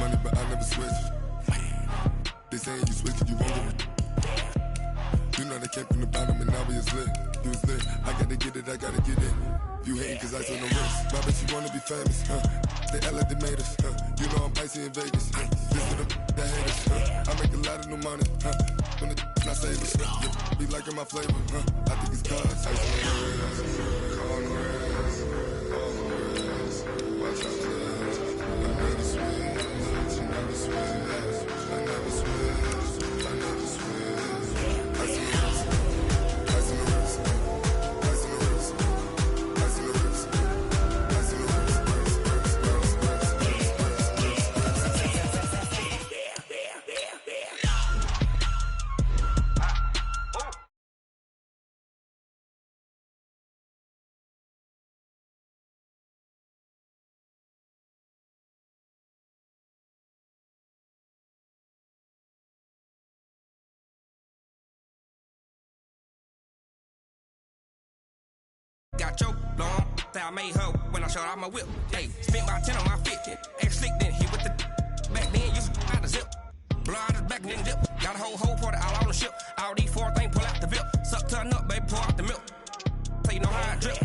money, but I never switch. They saying you switch it, you won't get it. You know they came from the bottom and now we is lit. You was lit, I gotta get it, I gotta get it. You hating cause I on the wrist. My bitch, you wanna be famous, They act like they made us, You know I'm icy in Vegas, This to the that hate us, I make a lot of new money, When the not save us, Be liking my flavor, I think it's cause ice on the wrist, on the wrist, on the wrist. Watch out, I never switch, I never switch, I never switch, I never switch. Ice on the wrist, ice on the wrist, ice on the wrist, ice on the wrist, ice on the wrist. Got your long, that I made her when I showed off my whip. Hey, spent about 10 on my 50. Ex slick, then he with the back then, used to out the zip. Blow out his back, then dip. Got a whole party all on the ship. All these four things, pull out the VIP. Suck to a nut, baby, pour out the milk. So you know how I drip.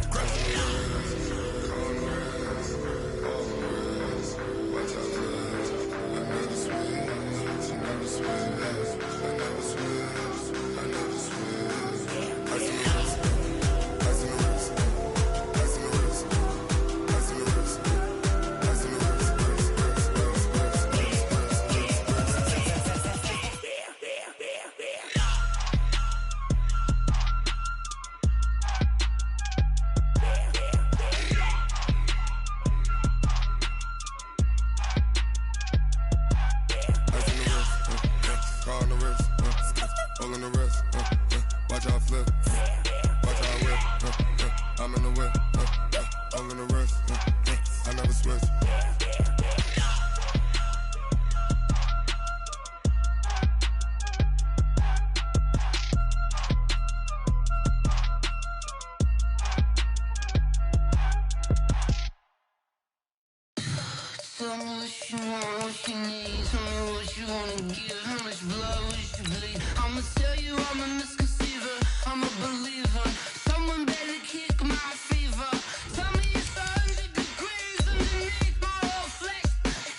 Tell me what you want, what you need. Tell me what you wanna give. How much blood would you bleed? I'ma tell you I'm a misconceiver. I'm a believer. Someone better kick my fever. Tell me it's 100 degrees underneath my whole flesh.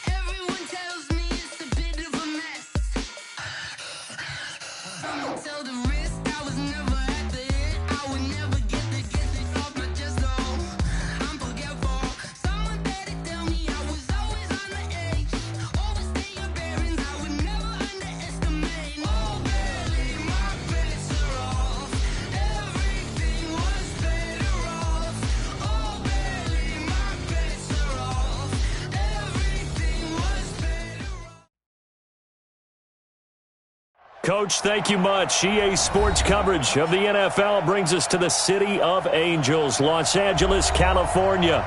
Everyone tells me it's a bit of a mess. I'ma tell the risk I was never at the end. I would never get this off my chest though. I'm forgetful. Someone better tell me I was always on the edge. Overstay your bearings, I would never underestimate. Oh barely, my bets are off. Everything was better off. Oh barely, my bets are off. Everything was better off. Coach, thank you much. EA Sports coverage of the NFL brings us to the City of Angels, Los Angeles, California.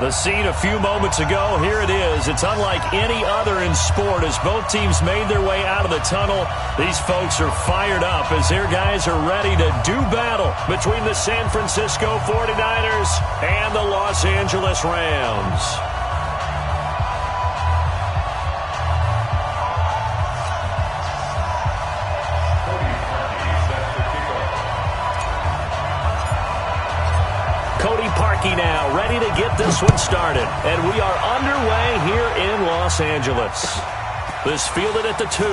The scene a few moments ago, here it is. It's unlike any other in sport as both teams made their way out of the tunnel. These folks are fired up as their guys are ready to do battle between the San Francisco 49ers and the Los Angeles Rams. Now, ready to get this one started. And we are underway here in Los Angeles. This fielded at the 2.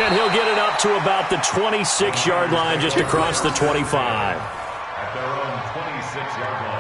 And he'll get it up to about the 26-yard line, just across the 25. At their own 26-yard line.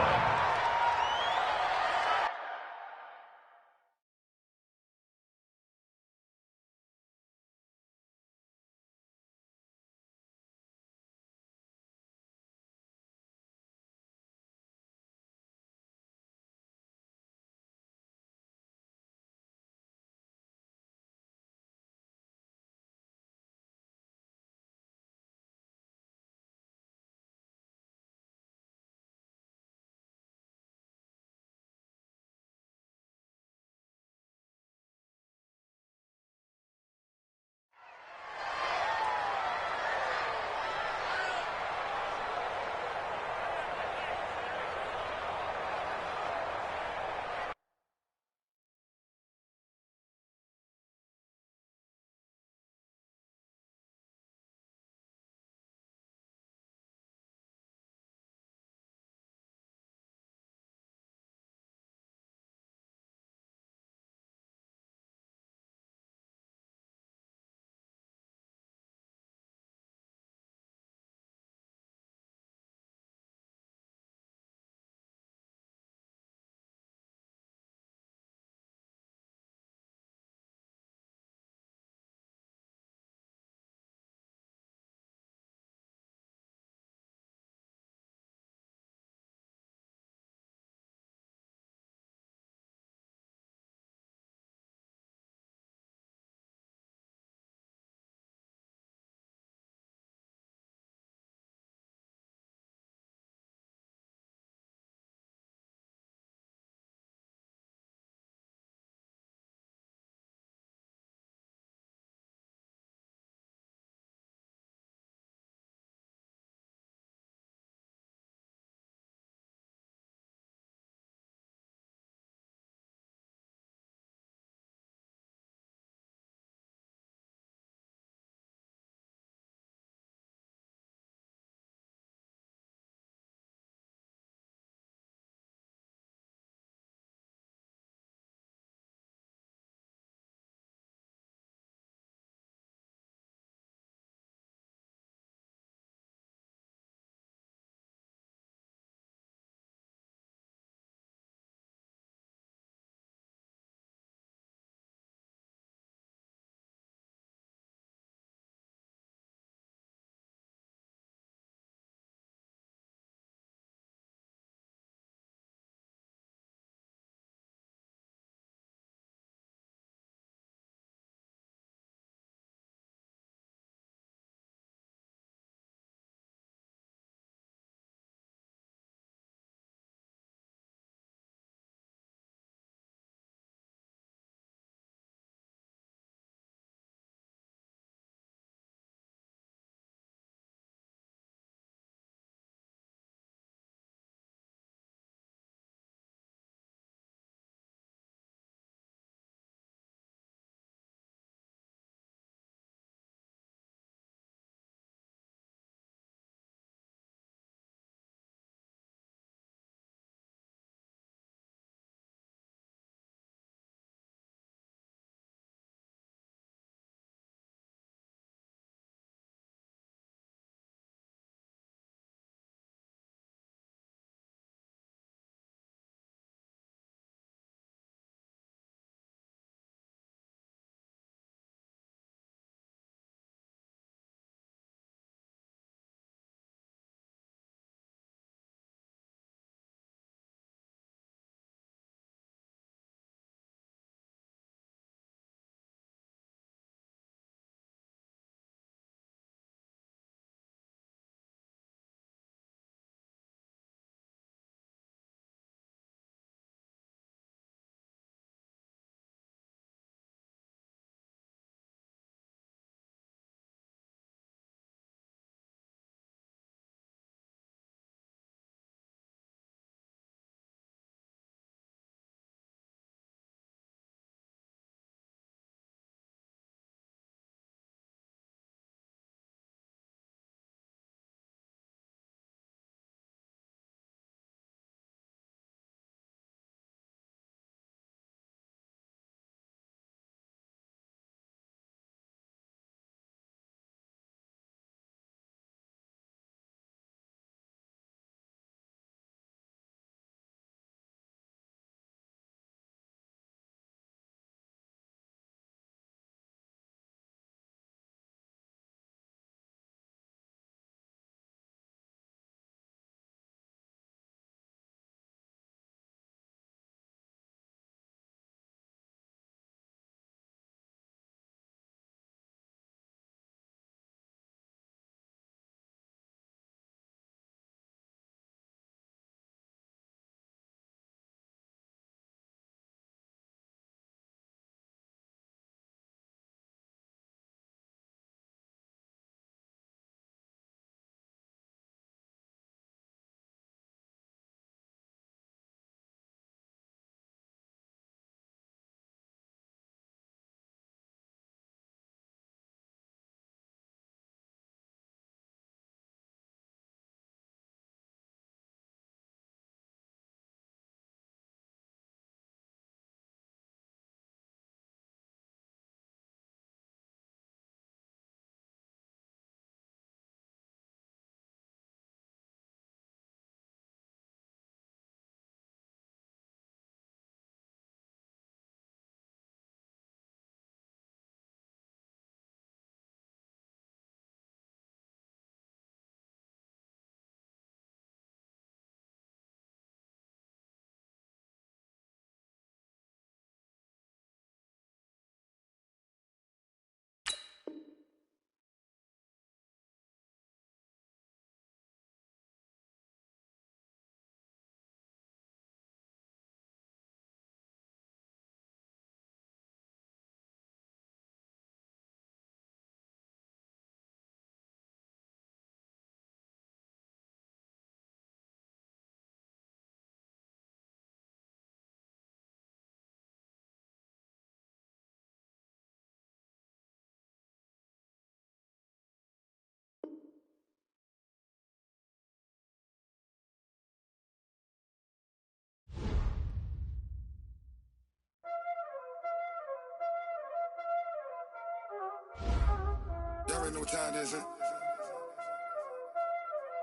already know what time it is, huh?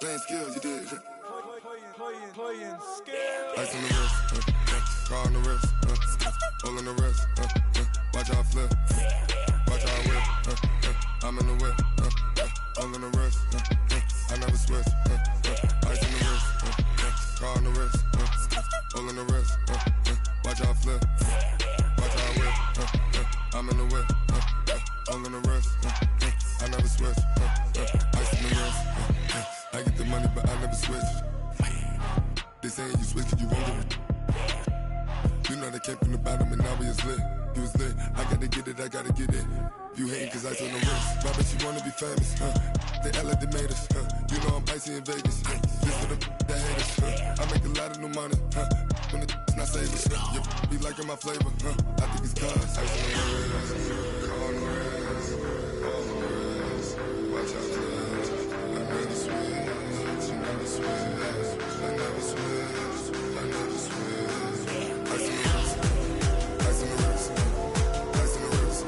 Playing skills, you did. Playing skills. Ice on the wrist, car on the wrist, hole in the wrist, watch how I flip, watch how I whip, I'm in the whip, hole in the wrist, I never switch, ice on the wrist, car on the wrist, hole in the wrist, watch how I flip, watch how I whip, I'm in the whip, hole in the wrist, I never switch, ice on the wrist, I get the money but I never switch. They saying you switch cause you won't get it. You know they came from the bottom and now we is lit. You was lit, I gotta get it, I gotta get it. You hating cause ice on the wrist. Why bet you wanna be famous, They act like they made us, You know I'm icy in Vegas, This for the that hate us, I make a lot of new money, When the not savers, You be liking my flavor, I think it's cause ice on the wrist, on the wrist, on the wrist. Watch out, cuz I never switch, you never switch. I never switch, I never switch. Ice on the wrist, ice on the wrist, ice on the wrist, ice on the wrist, ice on the wrist,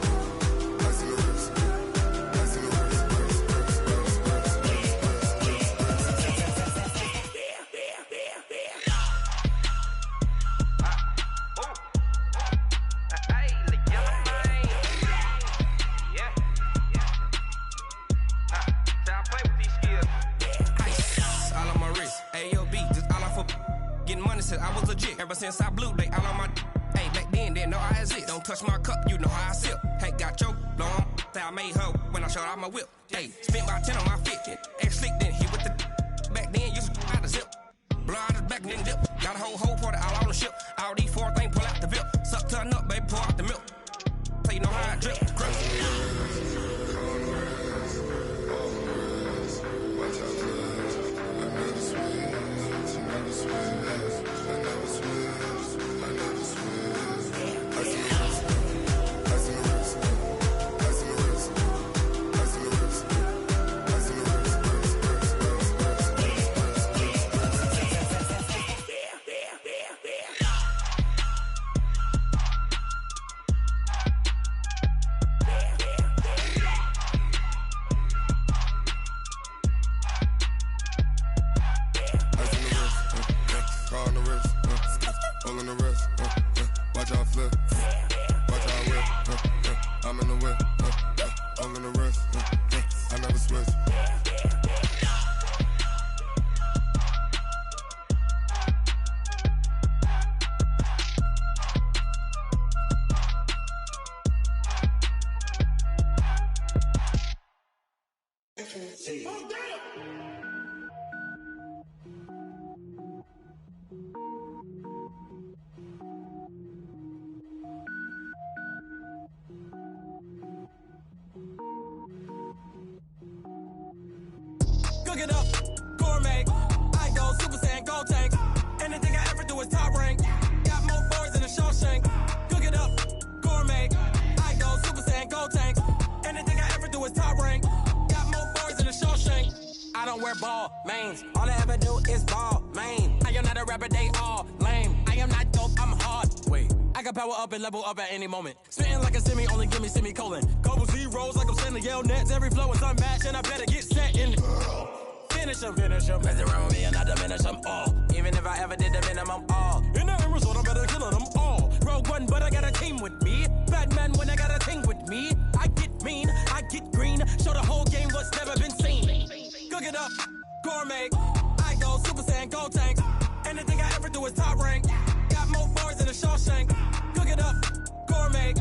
I was legit. Ever since I blew, they all on my. Hey, back then, didn't know I exist. Don't touch my cup, you know how I sip. Hey, got your long. I made her when I showed out my whip. Hey, spent about 10 on my fit. Ex-slick, then hit with the. Back then, used to out the zip. Blow out the back, then dip. Got a whole party all on the ship. All these 4 things, pull out the VIP. Suck, turn up, baby, pour out the milk. So you know how I drip. Grip. Cook it up, gourmet. I go Super Saiyan, gold tank. Anything I ever do is top rank. Got more boys than a Shawshank. Cook it up, gourmet. I go Super Saiyan, gold tank. Anything I ever do is top rank. Got more boys than a Shawshank. I don't wear ball mains. All I ever do is ball main. I am not a rapper, they all lame. I am not dope, I'm hard. Wait, I can power up and level up at any moment. Spitting like a semi, only give me semicolon. Couple zeros like I'm sending yell nets. Every flow is unmatched and I better get set in. Finish them. Mess around with me and I diminish them all. Even if I ever did the minimum all. In the end result, I'm better killing them all. Rogue One, but I got a team with me. Batman when I got a team with me. I get mean, I get green. Show the whole game what's never been seen. Cook it up, gourmet. I go Super Saiyan, gold tank. Anything I ever do is top rank. Got more bars than a Shawshank. Cook it up, gourmet.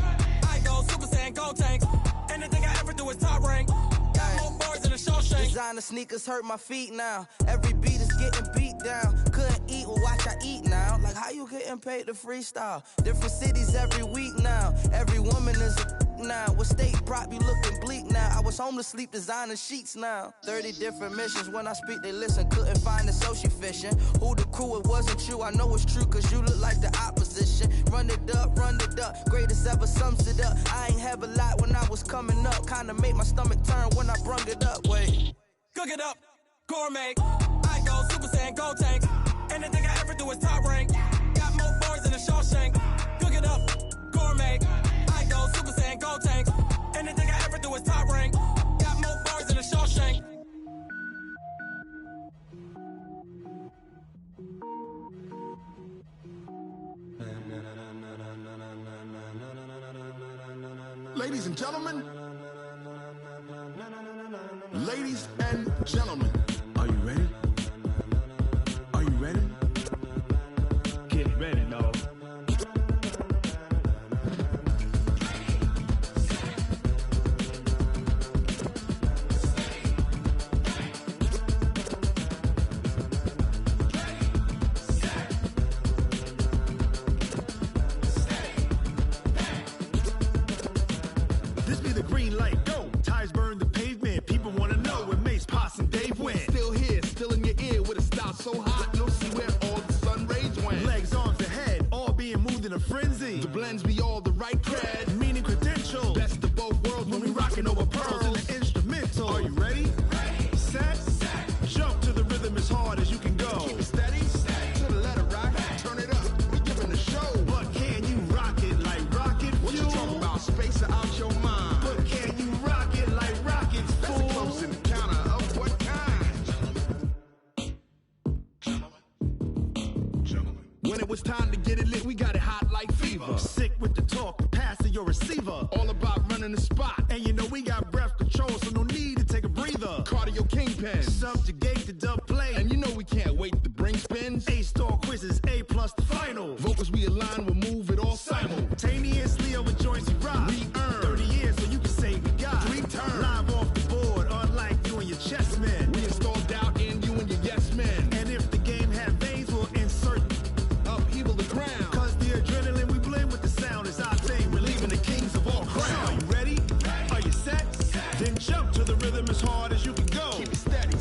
I go Super Saiyan, gold tank. Anything I ever do is top rank. Got more bars than a Shawshank. Designer sneakers hurt my feet now. Every beat is getting beat down. Couldn't eat, well watch I eat now. Like how you getting paid to freestyle? Different cities every week now. Every woman is a now. What state brought you looking bleak now? I was home to sleep designing sheets now. 30 different missions. When I speak they listen. Couldn't find the social fishing. Who the crew? It wasn't you. I know it's true cause you look like the opposition. Run it up. Greatest ever sums it up. I ain't have a lot when I was coming up. Kinda made my stomach turn when I brung it up. Wait. Cook it up, gourmet. I go Super Saiyan, gold tank. Anything I ever do is top rank. Got more bars than a Shawshank. Cook it up, gourmet. I go Super Saiyan, gold tank. Anything I ever do is top rank. Got more bars Ladies and gentlemen. Ladies and gentlemen. Are you ready? Are you ready? Get ready, no. This be the green light, go. Tires burn the pavement. People want to know where Mace, Pops, and Dave went. Still here, still in your ear with a style so hot. You'll see where all the sun rays went. Legs, arms, and head, all being moved in a frenzy. The blends be all the right cred. Meaning credentials. Best of both worlds when we rockin' over pearls. In the instrumental. Are you ready? Set. Jump to the rhythm as hard as you can go. Keep it steady, to the letter rock. Turn it up, we giving the show. But can you rock it like rocket What you fuel? talking about? Space or out your mind? But can you rock it like rockets, That's a fool? close encounter of what kind? When it was time to get it lit, we got it hot like fever. Sick with the talk, the pass to your receiver. All about running the spot. And you know we got breath control, so no need to take a breather. Cardio kingpin. Subjugate the dub play. And you know we can't wait to bring spins. A-star quizzes, A+ the final. Vocals we align, we'll move it all Simultaneously over joints we rock. We earn 30 years, so you can say we got 3 turns. live off the board, unlike you and your chess men. We install doubt in you and your yes men. And if the game had veins, we'll insert. Upheaval the ground. Cause the adrenaline we blend with the sound is our thing. Relieving the kings of all crowns. Are you ready? Are you set? Then jump to the rhythm as hard as you can go. Keep it steady,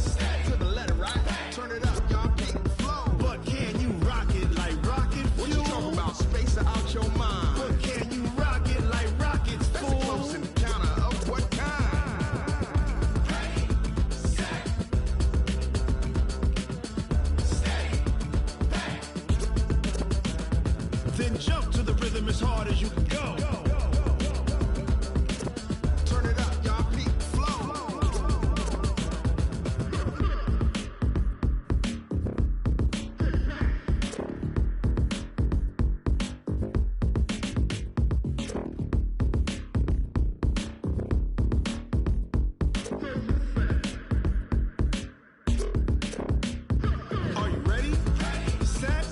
to the letter right. Turn it up, y'all keep the flow. But can you rock it like rocket What fuel? you talking about? Space or out your mind? But can you rock it like rockets, That's a fool? close encounter of what kind? Then jump to the rhythm as hard as you can go. Turn it up, y'all keep the flow. Are you ready? Set.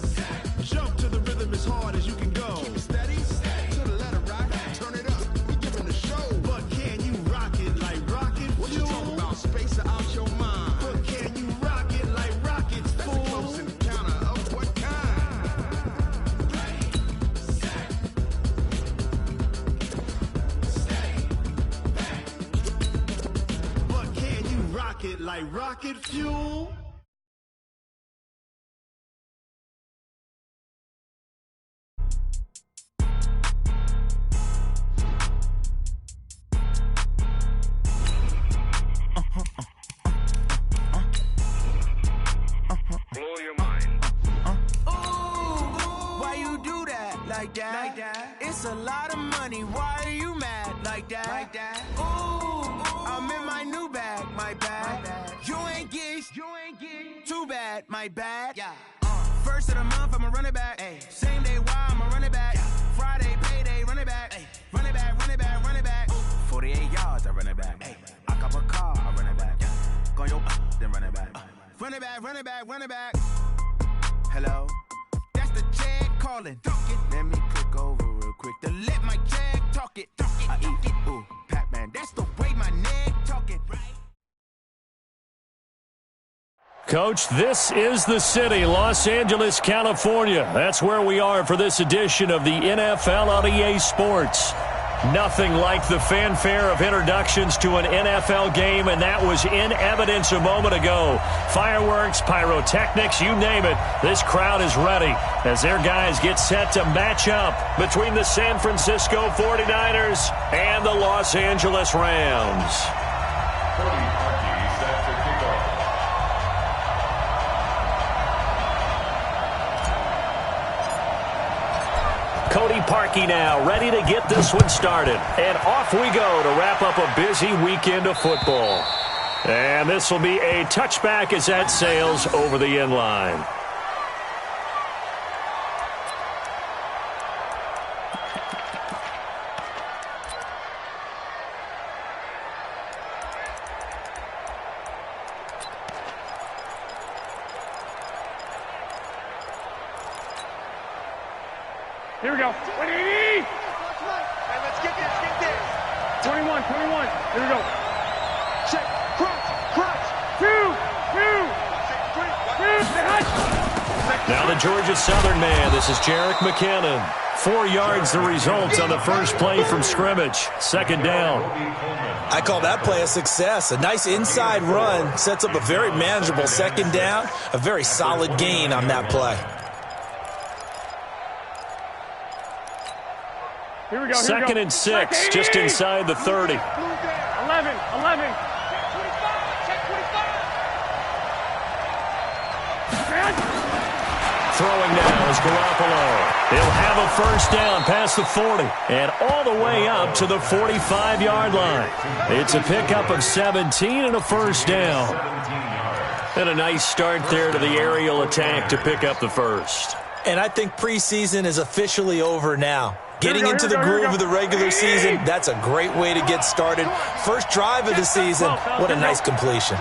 Jump to the rhythm as hard as you can go. Keep it steady, to the letter right. Turn it up, we giving the show. But can you rock it like rocket What you fuel? talking about? Space or out your mind? But can you rock it like rockets, That's a fool? close encounter of what kind? But can you rock it like rocket fuel? Blow your mind. Why you do that like that? It's a lot of money. Why are you mad like that? Ooh, I'm in my new bag, my bad. You ain't get too bad, my bad. Yeah. First of the month, I'ma run it back. Same day, why I'ma run it back. Friday, payday, run it back. Run it back, run it back, run it back. 48 yards, I run it back. I cop a car, I run it back. Go yo, then run it back. Run it back, run it back, run it back. Hello? That's the check calling. Let me click over real quick to let my check talk it. I eat it. Ooh, Pac-Man, that's the way my neck talking. Coach, this is the city, Los Angeles, California. That's where we are for this edition of the NFL on EA Sports. Nothing like the fanfare of introductions to an NFL game, and that was in evidence a moment ago. Fireworks, pyrotechnics, you name it. This crowd is ready as their guys get set to match up between the San Francisco 49ers and the Los Angeles Rams. Cody Parkey set to kick off. Cody Parkey now, ready to get this one started. And off we go to wrap up a busy weekend of football. And this will be a touchback as that sails over the end line. we go. 180. Hey, let's get this. 21. Here we go. Check. Crunch. 2. Now the Georgia Southern man. This is Jarek McKinnon. 4 yards the result on the first play from scrimmage. Second down. I call that play a success. A nice inside run sets up a very manageable second down. A very solid gain on that play. Here we go. Second and 6, just inside the 30. 11. Throwing now is Garoppolo. He'll have a first down past the 40 and all the way up to the 45-yard line. It's a pickup of 17 and a first down. And a nice start there to the aerial attack to pick up the first. And I think preseason is officially over now. Getting into the groove of the regular season, that's a great way to get started. First drive of the season, what a nice completion.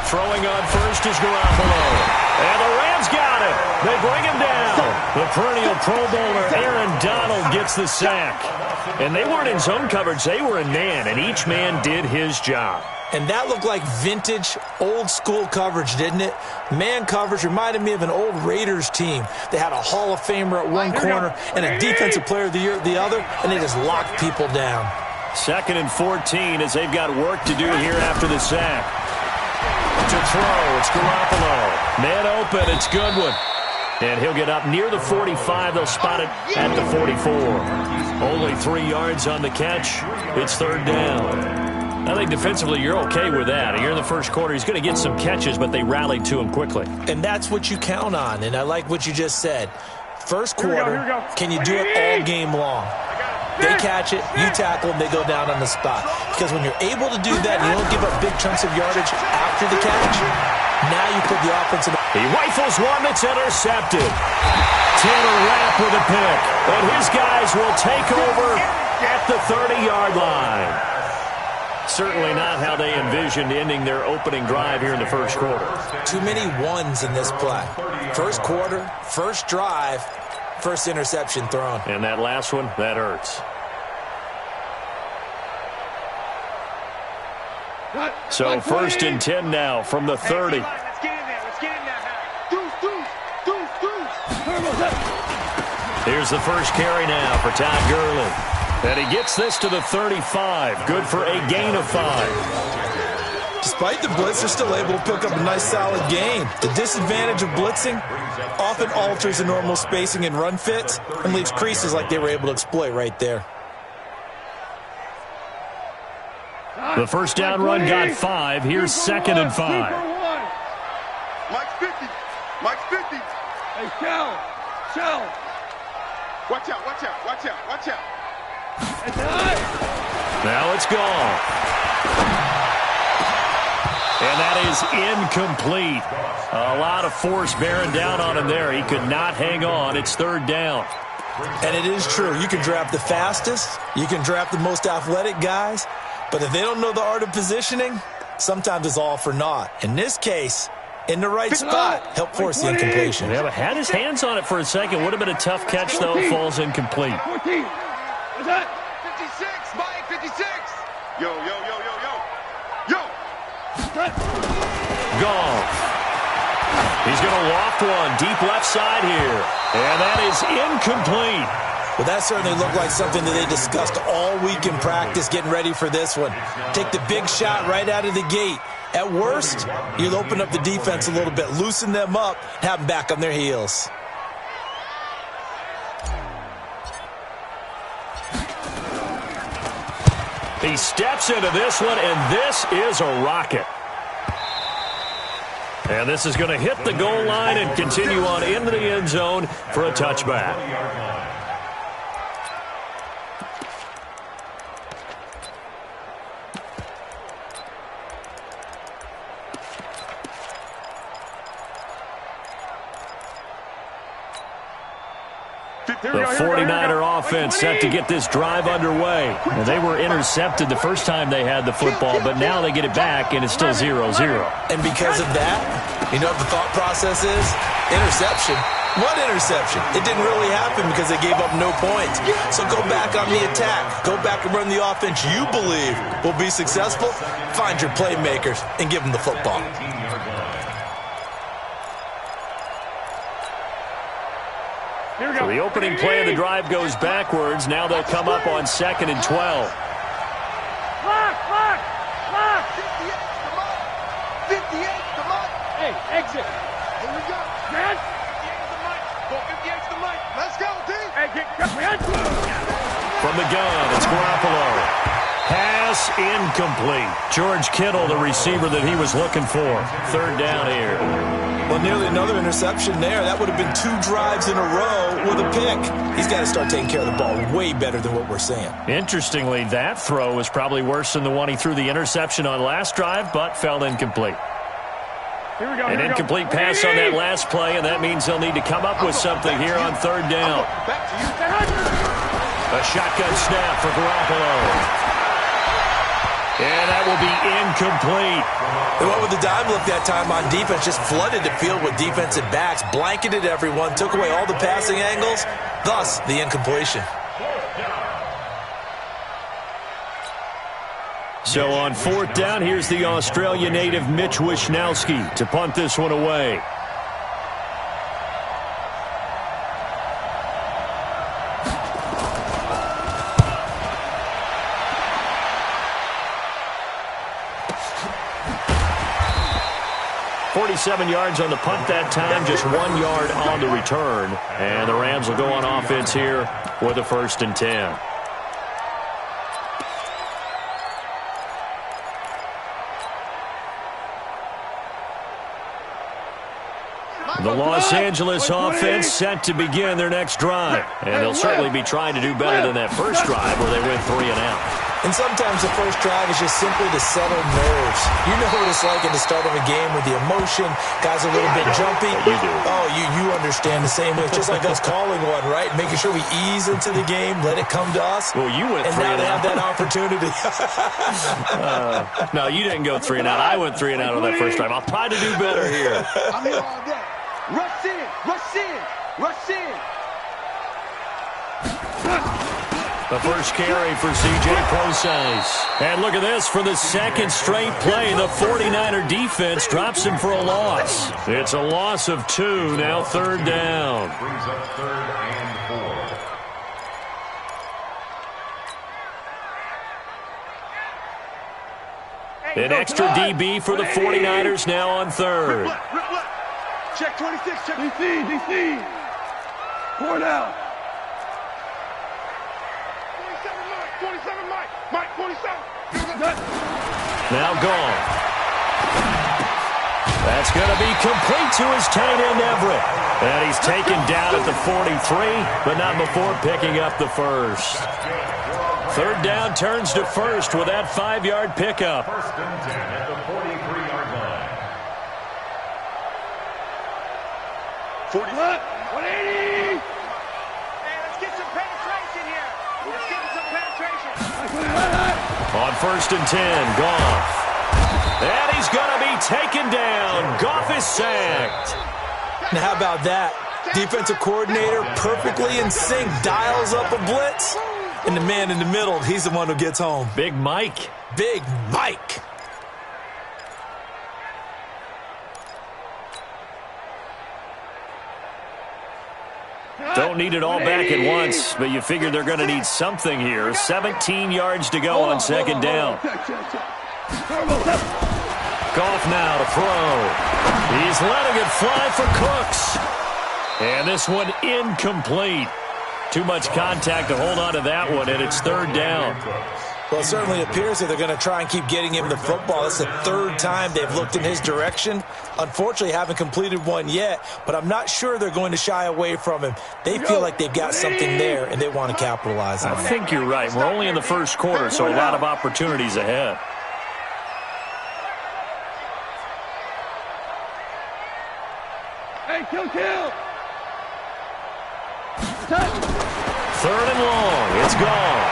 Throwing on first is Garoppolo. And the Rams got it. They bring him down. The perennial Pro Bowler Aaron Donald gets the sack. And they weren't in zone coverage. They were in man, and each man did his job. And that looked like vintage, old-school coverage, didn't it? Man coverage reminded me of an old Raiders team. They had a Hall of Famer at one corner and a Defensive Player of the Year at the other, and they just locked people down. 2nd and 14 as they've got work to do here after the sack. To throw, it's Garoppolo. Man open, it's Goodwin. And he'll get up near the 45. They'll spot it at the 44. Only 3 yards on the catch. It's third down. I think defensively you're okay with that. Here in the first quarter, he's going to get some catches, but they rallied to him quickly. And that's what you count on, and I like what you just said. First quarter, can you do it all game long? They catch it, you tackle, and they go down on the spot. Because when you're able to do that, you don't give up big chunks of yardage after the catch. Now you put the offense in. He rifles one that's intercepted. Tanner Rapp with a pick. And his guys will take over at the 30-yard line. Certainly not how they envisioned ending their opening drive here in the first quarter. Too many ones in this play. First quarter, first drive, first interception thrown. And that last one, that hurts. So 1st and 10 now from the 30. Let's get in there. Deuce. Here's the first carry now for Todd Gurley. And he gets this to the 35. Good for a gain of 5. Despite the blitz, they're still able to pick up a nice solid gain. The disadvantage of blitzing often alters the normal spacing and run fits and leaves creases like they were able to exploit right there. The first down run got 5. Here's 2nd and 5. Mike's 50. Hey, Shell. Watch out. Now it's gone. And that is incomplete. A lot of force bearing down on him there. He could not hang on. It's third down. And it is true. You can draft the fastest. You can draft the most athletic guys. But if they don't know the art of positioning, sometimes it's all for naught. In this case, in the right spot, help force the incompletion. Yeah, but had his hands on it for a second. Would have been a tough catch, though. Falls incomplete. 14. What's that? 56. Mike, 56. Yo. Goff. He's going to loft one deep left side here. And that is incomplete. Well, that certainly looked like something that they discussed all week in practice getting ready for this one. Take the big shot right out of the gate. At worst, you'll open up the defense a little bit, loosen them up, have them back on their heels. He steps into this one, and this is a rocket. And this is going to hit the goal line and continue on into the end zone for a touchback. The 49er offense set to get this drive underway. And they were intercepted the first time they had the football, but now they get it back, and it's still 0-0. And because of that, you know what the thought process is? Interception. What interception? It didn't really happen because they gave up no points. So go back on the attack. Go back and run the offense you believe will be successful. Find your playmakers and give them the football. So the opening play of the drive goes backwards. Now they'll come up on 2nd and 12. Lock! 58, come on! Hey, exit! Here we go! Man! 58's the mic! Go 58's the mic! Let's go, D! Hey, get From the gun, it's Garoppolo. Pass incomplete. George Kittle, the receiver that he was looking for. 3rd down here. Well, nearly another interception there. That would have been 2 drives in a row with a pick. He's got to start taking care of the ball way better than what we're seeing. Interestingly, that throw was probably worse than the one he threw the interception on last drive, but fell incomplete. Here we go. An incomplete pass on that last play, and that means they'll need to come up with something here on 3rd down. A shotgun snap for Garoppolo. And that will be incomplete. They went with the dime look that time on defense, just flooded the field with defensive backs, blanketed everyone, took away all the passing angles, thus the incompletion. So on 4th down, here's the Australia native Mitch Wishnowski to punt this one away. .47 yards on the punt that time, just 1 yard on the return. And the Rams will go on offense here with a 1st and 10. The Los Angeles offense set to begin their next drive. And they'll certainly be trying to do better than that first drive where they went 3 and out. And sometimes the first drive is just simply to settle nerves. You know what it's like at the start of a game with the emotion. Guys are a little bit jumpy. You do. Oh, you understand the same way. It's just like us calling one, right? Making sure we ease into the game, let it come to us. Well, you went 3 and and now out. they have that opportunity. No, you didn't go 3 and out. I went 3 and out on that first drive. I'll try to do better here. I'm here all day. Rush in! Rush in! Rush in! The first carry for C.J. Prosise. And look at this. For the 2nd straight play, the 49er defense drops him for a loss. It's a loss of 2, now 3rd down. Brings up 3rd and 4. An extra DB for the 49ers now on 3rd. Check 26, check DC. 4 down. 27, Mike, 27. Now gone. That's going to be complete to his tight end, Everett. And he's taken down at the 43, but not before picking up the first. 3rd down turns to 1st with that 5-yard pickup. 1st and 10 at the 43-yard line. 180. Hey, let's get some penetration here. Let's get some penetration. On 1st and 10, Goff. And he's going to be taken down. Goff is sacked. Now, how about that? Defensive coordinator perfectly in sync, dials up a blitz. And the man in the middle, he's the one who gets home. Big Mike. Big Mike. Don't need it all back at once, but you figure they're going to need something here. 17 yards to go on 2nd down. Goff now to throw. He's letting it fly for Cooks. And this one incomplete. Too much contact to hold on to that one, and it's 3rd down. Well, it certainly appears that they're going to try and keep getting him the football. That's the 3rd time they've looked in his direction. Unfortunately, haven't completed one yet, but I'm not sure they're going to shy away from him. They feel like they've got something there, and they want to capitalize on it. I think you're right. We're only in the 1st quarter, so a lot of opportunities ahead. Hey, kill! Touch! Third and long. It's gone.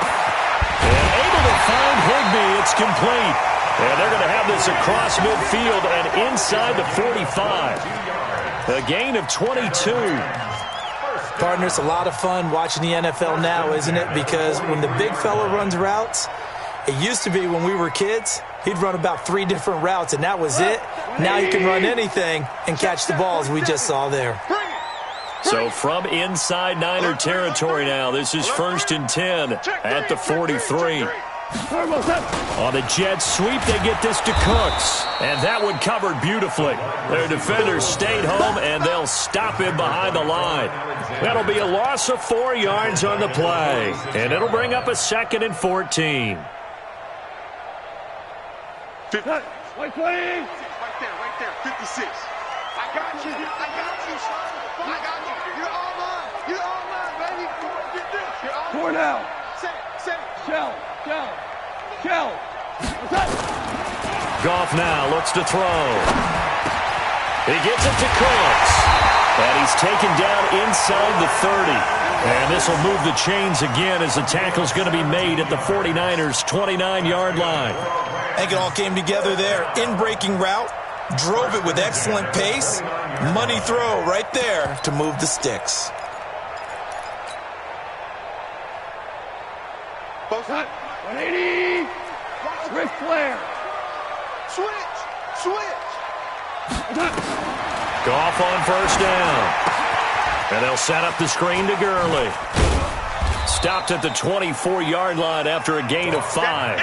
And able to find Higbee. It's complete. And they're going to have this across midfield and inside the 45. A gain of 22. Partner, it's a lot of fun watching the NFL now, isn't it? Because when the big fella runs routes, it used to be when we were kids, he'd run about 3 different routes, and that was it. Now he can run anything and catch the balls we just saw there. So from inside Niner territory now, this is 1st and 10 at the 43. On the jet sweep, they get this to Cooks. And that one covered beautifully. Their defenders stayed home, and they'll stop him behind the line. That'll be a loss of 4 yards on the play. And it'll bring up a 2nd and 14. Right there, 56. I got you, son. I got you. You're all mine, baby. Get this. You're all mine. 4 now. Set. Shell. Goff now looks to throw. He gets it to Cooks. And he's taken down inside the 30. And this will move the chains again as the tackle's going to be made at the 49ers' 29-yard line. I think it all came together there. In-breaking route, drove it with excellent pace. Money throw right there to move the sticks. Both sides. 180. Ric Flair. Switch. Goff on 1st down. And they'll set up the screen to Gurley. Stopped at the 24-yard line after a gain of 5.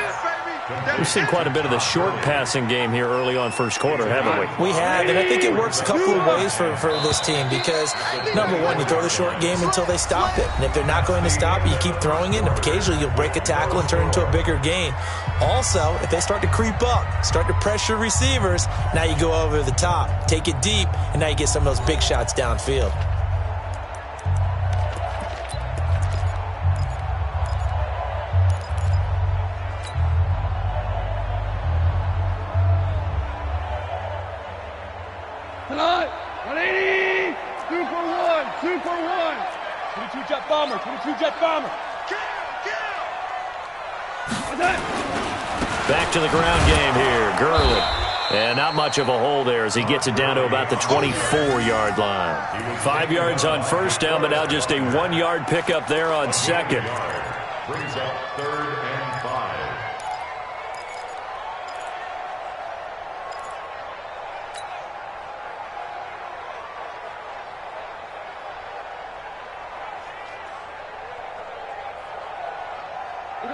We've seen quite a bit of the short passing game here early on first quarter, haven't we? We have, and I think it works a couple of ways for this team because, number one, you throw the short game until they stop it. And if they're not going to stop it, you keep throwing it, and occasionally you'll break a tackle and turn it into a bigger gain. Also, if they start to creep up, start to pressure receivers, now you go over the top, take it deep, and now you get some of those big shots downfield. Tonight, 180, 2 for 1. 22 jet bomber. Back to the ground game here, Gurley. And not much of a hole there as he gets it down to about the 24-yard line. 5 yards on 1st down, but now just a 1-yard pickup there on 2nd. Brings up 3rd and 5.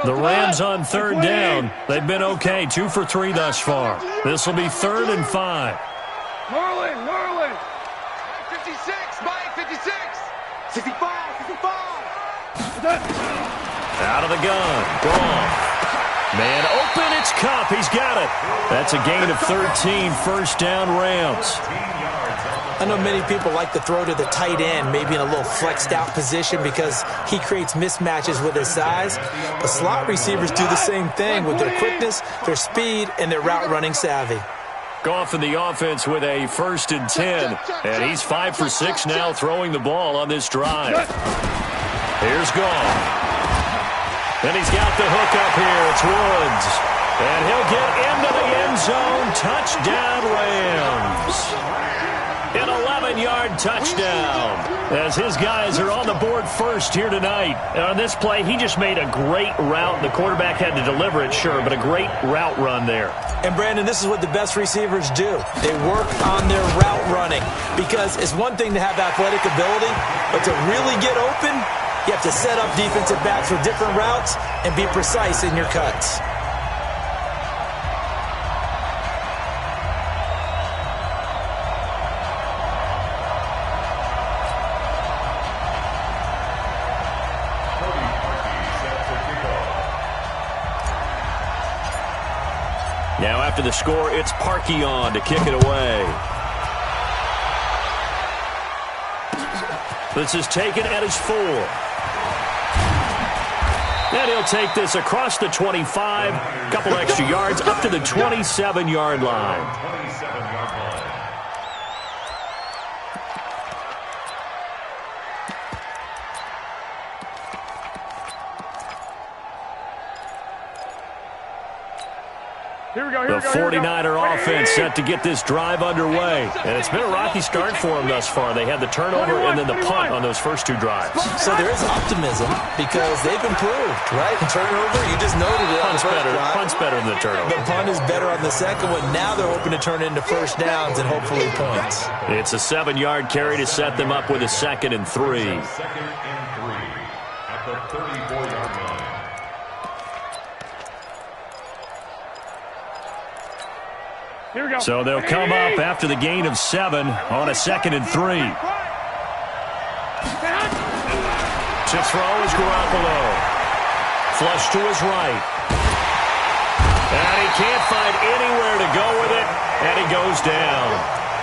The Rams on 3rd down. They've been okay, 2 for 3 thus far. This will be 3rd and 5. Merlin. 56, Mike, 56. 65. Out of the gun. Gone. Man open, it's Cup. He's got it. That's a gain of 13, 1st down Rams. I know many people like to throw to the tight end, maybe in a little flexed out position because he creates mismatches with his size. But slot receivers do the same thing with their quickness, their speed, and their route running savvy. Goff in the offense with a 1st and 10. And he's 5 for 6 now throwing the ball on this drive. Here's Goff. And he's got the hook up here. It's Woods. And he'll get into the end zone. Touchdown, Rams. An 11-yard touchdown as his guys are on the board first here tonight. And on this play, he just made a great route. The quarterback had to deliver it, sure, but a great route run there. And, Brandon, this is what the best receivers do. They work on their route running because it's one thing to have athletic ability, but to really get open, you have to set up defensive backs with different routes and be precise in your cuts. Now after the score, it's Parkey on to kick it away. This is taken at his 4. And he'll take this across the 25, a couple extra yards, up to the 27-yard line. The 49er offense set to get this drive underway. And it's been a rocky start for them thus far. They had the turnover and then the punt on those first two drives. So there is optimism because they've improved, right? Turnover, you just noted it. Punt's better than the turnover. The punt is better on the second one. Now they're hoping to turn into first downs and hopefully points. It's a 7-yard carry to set them up with a 2nd and 3. 2nd and 3 at the 34-yard line. So they'll come up after the gain of 7 on a 2nd and 3. To throw is Garoppolo. Flush to his right. And he can't find anywhere to go with it, and he goes down.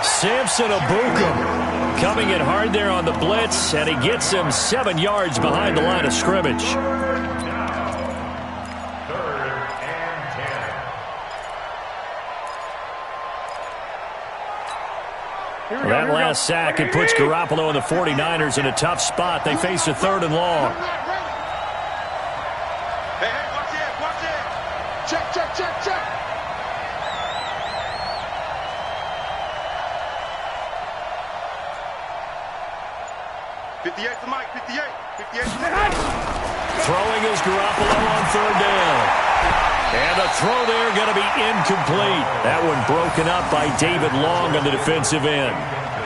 Samson Abukum coming in hard there on the blitz, and he gets him 7 yards behind the line of scrimmage. 3rd and 10. Well, that last sack, it puts Garoppolo and the 49ers in a tough spot. They face a 3rd and long. Hey, watch it. Check. 58 to Mike, 58 to Mike. Throwing is Garoppolo on 3rd down. And the throw there going to be incomplete. That one broken up by David Long on the defensive end.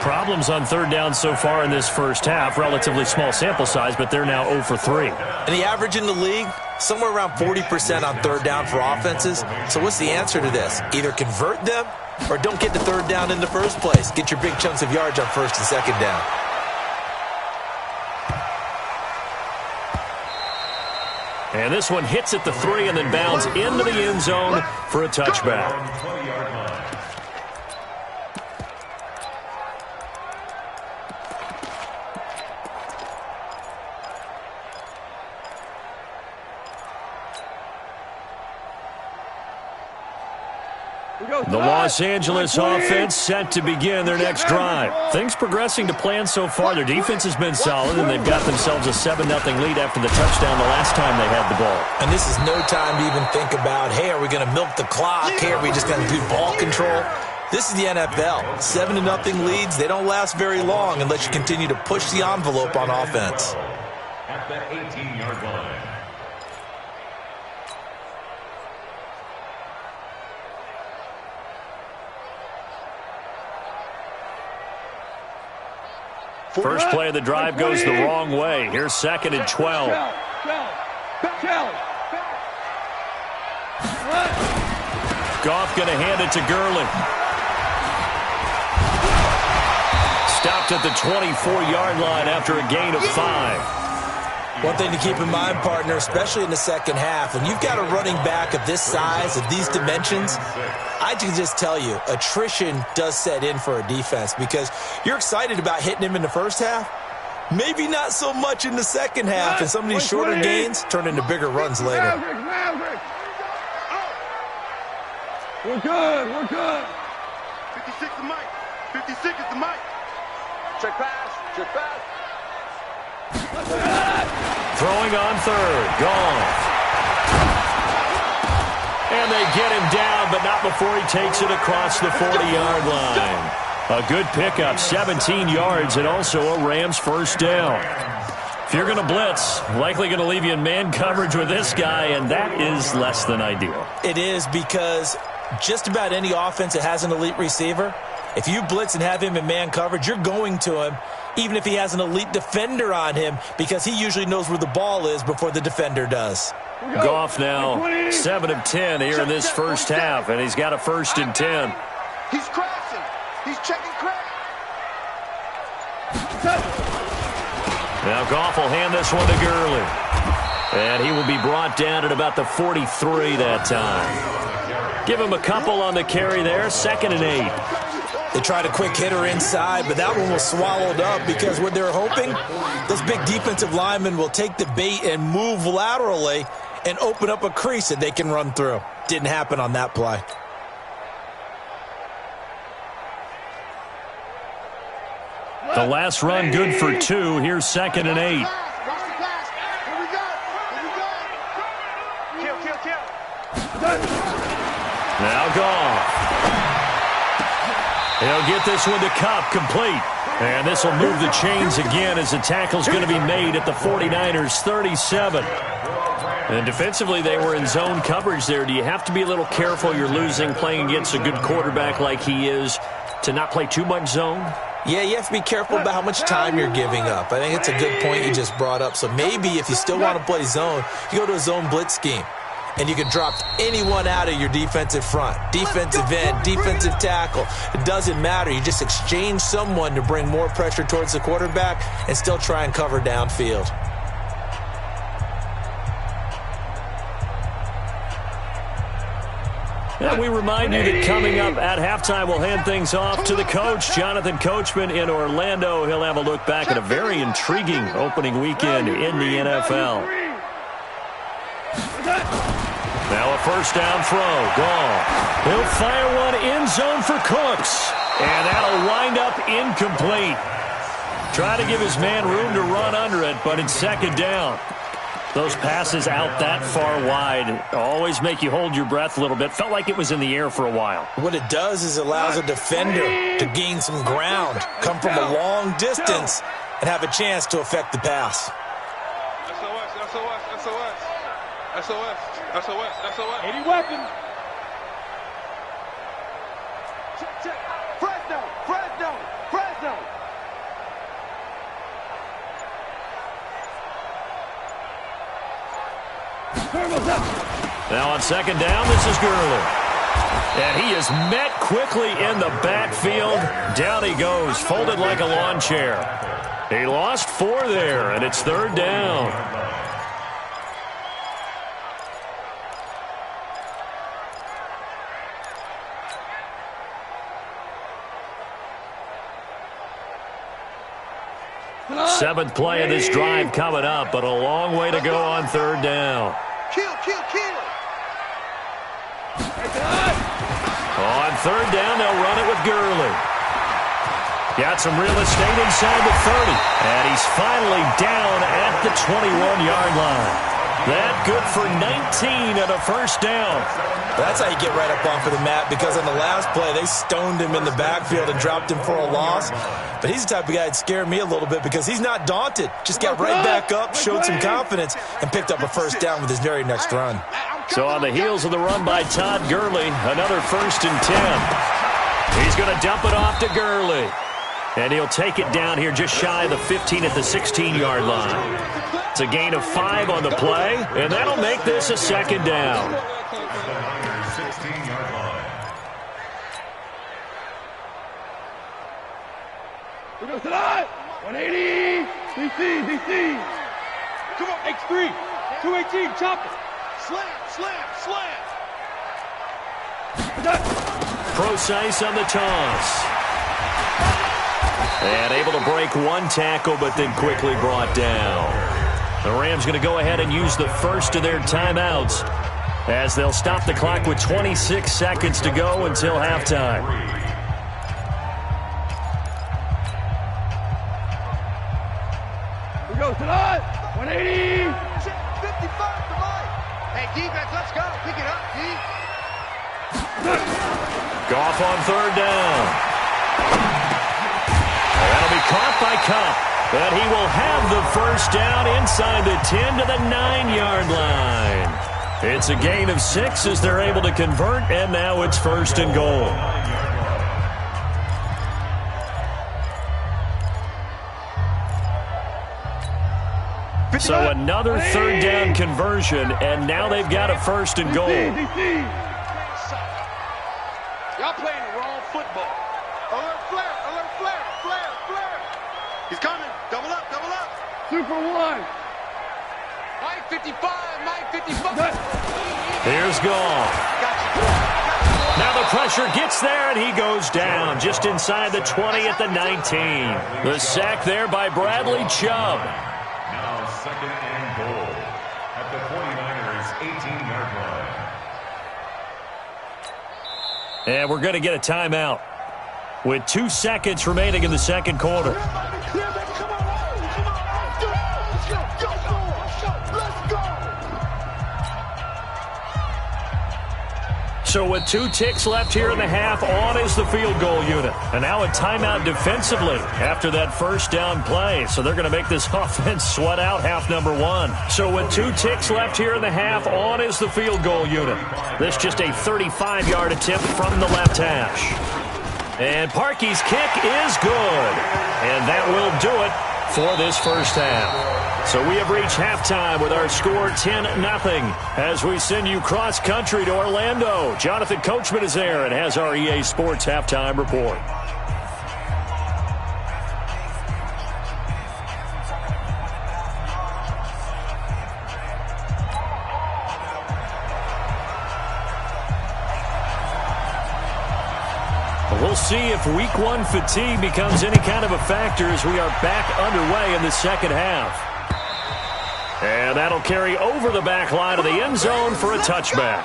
Problems on 3rd down so far in this first half. Relatively small sample size, but they're now 0 for 3. And the average in the league, somewhere around 40% on 3rd down for offenses. So what's the answer to this? Either convert them or don't get to 3rd down in the first place. Get your big chunks of yards on 1st and 2nd down. And this one hits at the 3 and then bounds into the end zone for a touchback. 20-yard line. The Los Angeles offense set to begin their next drive. Things progressing to plan so far. Their defense has been solid, and they've got themselves a 7-0 lead after the touchdown the last time they had the ball. And this is no time to even think about, hey, are we going to milk the clock? Hey, are we just going to do ball control? This is the NFL. 7-0 leads, they don't last very long unless you continue to push the envelope on offense. At the 18-yard line. First play of the drive goes the wrong way. Here's 2nd and 12. Goff going to hand it to Gurley. Stopped at the 24-yard line after a gain of 5. One thing to keep in mind, partner, especially in the second half, when you've got a running back of this size, of these dimensions, I can just tell you, attrition does set in for a defense because you're excited about hitting him in the first half. Maybe not so much in the second half, and some of these shorter gains turn into bigger runs later. We're good. 56 to Mike. 56 is the Mike. Check pass. Throwing on 3rd. Gone. And they get him down, but not before he takes it across the 40-yard line. A good pickup, 17 yards, and also a Rams first down. If you're going to blitz, likely going to leave you in man coverage with this guy, and that is less than ideal. It is because just about any offense that has an elite receiver, if you blitz and have him in man coverage, you're going to him, even if he has an elite defender on him, because he usually knows where the ball is before the defender does. Goff now 7 of 10 here in this first half, and he's got a 1st and 10. He's crashing. He's checking crash. Now Goff will hand this one to Gurley. And he will be brought down at about the 43 that time. Give him a couple on the carry there, 2nd and 8. They tried a quick hitter inside, but that one was swallowed up because what they're hoping, those big defensive linemen will take the bait and move laterally and open up a crease that they can run through. Didn't happen on that play. The last run good for 2. Here's 2nd and 8. Now Goff. He'll get this one to Kupp, complete. And this will move the chains again as the tackle's going to be made at the 49ers' 37. And defensively, they were in zone coverage there. Do you have to be a little careful? You're losing, playing against a good quarterback like he is, to not play too much zone? Yeah, you have to be careful about how much time you're giving up. I think it's a good point you just brought up. So maybe if you still want to play zone, you go to a zone blitz scheme. And you can drop anyone out of your defensive front, defensive end, defensive tackle. It doesn't matter. You just exchange someone to bring more pressure towards the quarterback and still try and cover downfield. And we remind you that coming up at halftime, we'll hand things off to the coach, Jonathan Coachman in Orlando. He'll have a look back at a very intriguing opening weekend in the NFL. Now a first down throw. Goff. He'll fire one end zone for Cooks. And that'll wind up incomplete. Try to give his man room to run under it, but it's second down. Those passes out that far wide always make you hold your breath a little bit. Felt like it was in the air for a while. What it does is it allows a defender to gain some ground, come from a long distance, and have a chance to affect the pass. SOS. 80 weapons. Check. Fresno. Now on second down, this is Gurley. And he is met quickly in the backfield. Down he goes, folded like a lawn chair. He lost 4 there, and it's third down. Seventh play of this drive coming up, but a long way to go on third down. Kill. On third down, they'll run it with Gurley. Got some real estate inside the 30. And he's finally down at the 21-yard line. That good for 19 and a first down. That's how you get right up off of the mat, because on the last play, they stoned him in the backfield and dropped him for a loss. But he's the type of guy that scared me a little bit because he's not daunted. Just got right back up, showed some confidence, and picked up a first down with his very next run. So on the heels of the run by Todd Gurley, another 1st and 10. He's going to dump it off to Gurley. And he'll take it down here just shy of the 15 at the 16-yard line. It's a gain of 5 on the play, and that'll make this a second down. 16-yard line. We go to that. 180. DC. Come on, X3. 218. Chop it. Slam. Procise on the toss. And able to break one tackle, but then quickly brought down. The Rams going to go ahead and use the first of their timeouts as they'll stop the clock with 26 seconds to go until halftime. We go tonight. 180. 55 to Mike. Hey, defense, let's go. Pick it up, D. Goff on third down. That'll be caught by Kupp. But he will have the first down inside the 10 to the 9-yard line. It's a gain of 6 as they're able to convert, and now it's 1st and goal. So another third down conversion, and now they've got a 1st and goal. Y'all playing the wrong football. Alert flare. He's coming. Double up. 2 for 1. Mike 55. Here's Goff. Now the pressure gets there, and he goes down just inside the 20 at the 19. The sack there by Bradley Chubb. Now 2nd and goal at the 49ers' 18-yard line. And we're going to get a timeout with 2 seconds remaining in the second quarter. So with 2 ticks left here in the half, on is the field goal unit. And now a timeout defensively after that first down play. So they're going to make this offense sweat out half number 1. So with 2 ticks left here in the half, on is the field goal unit. This just a 35-yard attempt from the left hash. And Parkey's kick is good. And that will do it for this first half. So we have reached halftime with our score 10-0 as we send you cross-country to Orlando. Jonathan Coachman is there and has our EA Sports halftime report. We'll see if week 1 fatigue becomes any kind of a factor as we are back underway in the second half. And that'll carry over the back line of the end zone for a touchback.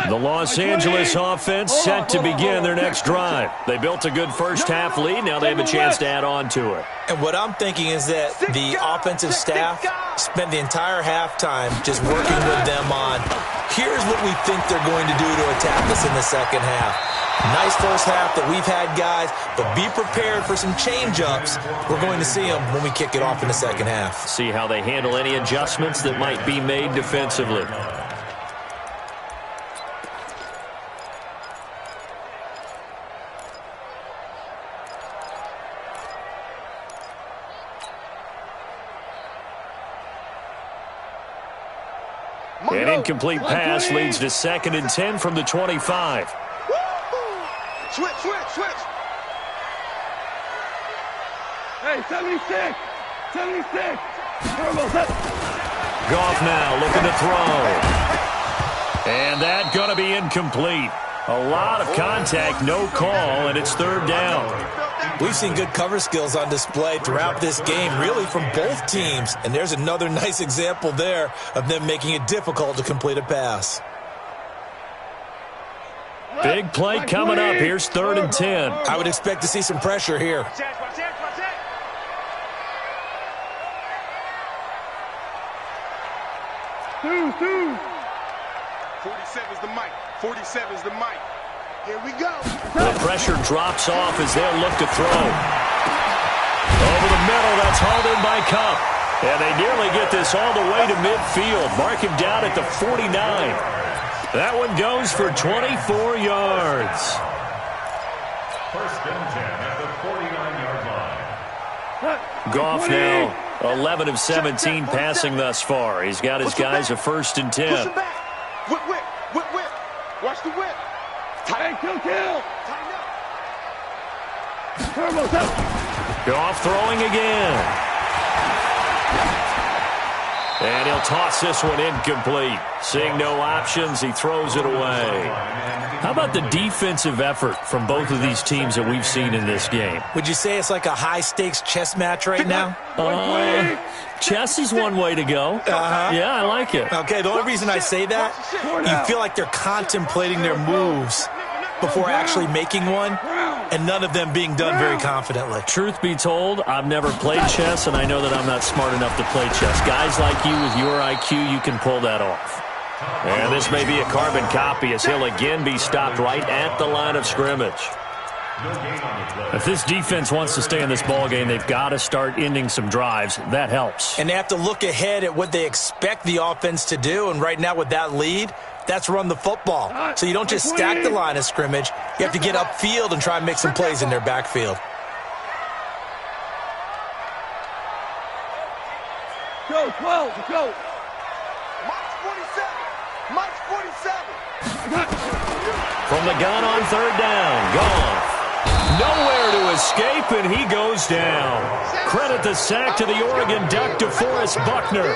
The Los Angeles offense set to begin their next drive. They built a good first half lead. Now they have a chance to add on to it. And what I'm thinking is that the offensive staff spent the entire halftime just working with them on, here's what we think they're going to do to attack us in the second half. Nice first half that we've had, guys, but be prepared for some change-ups. We're going to see them when we kick it off in the second half. See how they handle any adjustments that might be made defensively. An incomplete pass leads to 2nd and 10 from the 25. Switch. Hey, 76. Goff now looking to throw. And that going to be incomplete. A lot of contact, no call, and it's 3rd down. We've seen good cover skills on display throughout this game, really from both teams. And there's another nice example there of them making it difficult to complete a pass. Big play coming up. Here's 3rd and 10. I would expect to see some pressure here. Watch it. 47's the mic. 47's the mic. Here we go. The pressure drops off as they'll look to throw. Over the middle, that's hauled in by Cup. And they nearly get this all the way to midfield. Mark him down at the 49. That one goes for 24 yards. 1st and 10 at the 49-yard line. Goff now 11 of 17 passing thus far. He's got his guys a 1st and 10. Push him back. Whip. Watch the whip. Tight. Kill. Tighten up. Turbo's up. Goff throwing again. And he'll toss this one incomplete. Seeing no options, he throws it away. How about the defensive effort from both of these teams that we've seen in this game? Would you say it's like a high-stakes chess match right now? Chess is one way to go. Yeah, I like it. Okay, the only reason I say that, you feel like they're contemplating their moves before actually making one, and none of them being done very confidently. Truth be told, I've never played chess, and I know that I'm not smart enough to play chess. Guys like you with your IQ, you can pull that off. And this may be a carbon copy as he'll again be stopped right at the line of scrimmage. If this defense wants to stay in this ballgame, they've got to start ending some drives. That helps. And they have to look ahead at what they expect the offense to do, and right now with that lead, that's run the football. So you don't just stack the line of scrimmage. You have to get upfield and try and make some plays in their backfield. Go, 12, go. Mike's 47. From the gun on 3rd down, Goff. Nowhere to escape, and he goes down. Credit the sack to the Oregon Duck, DeForest Buckner.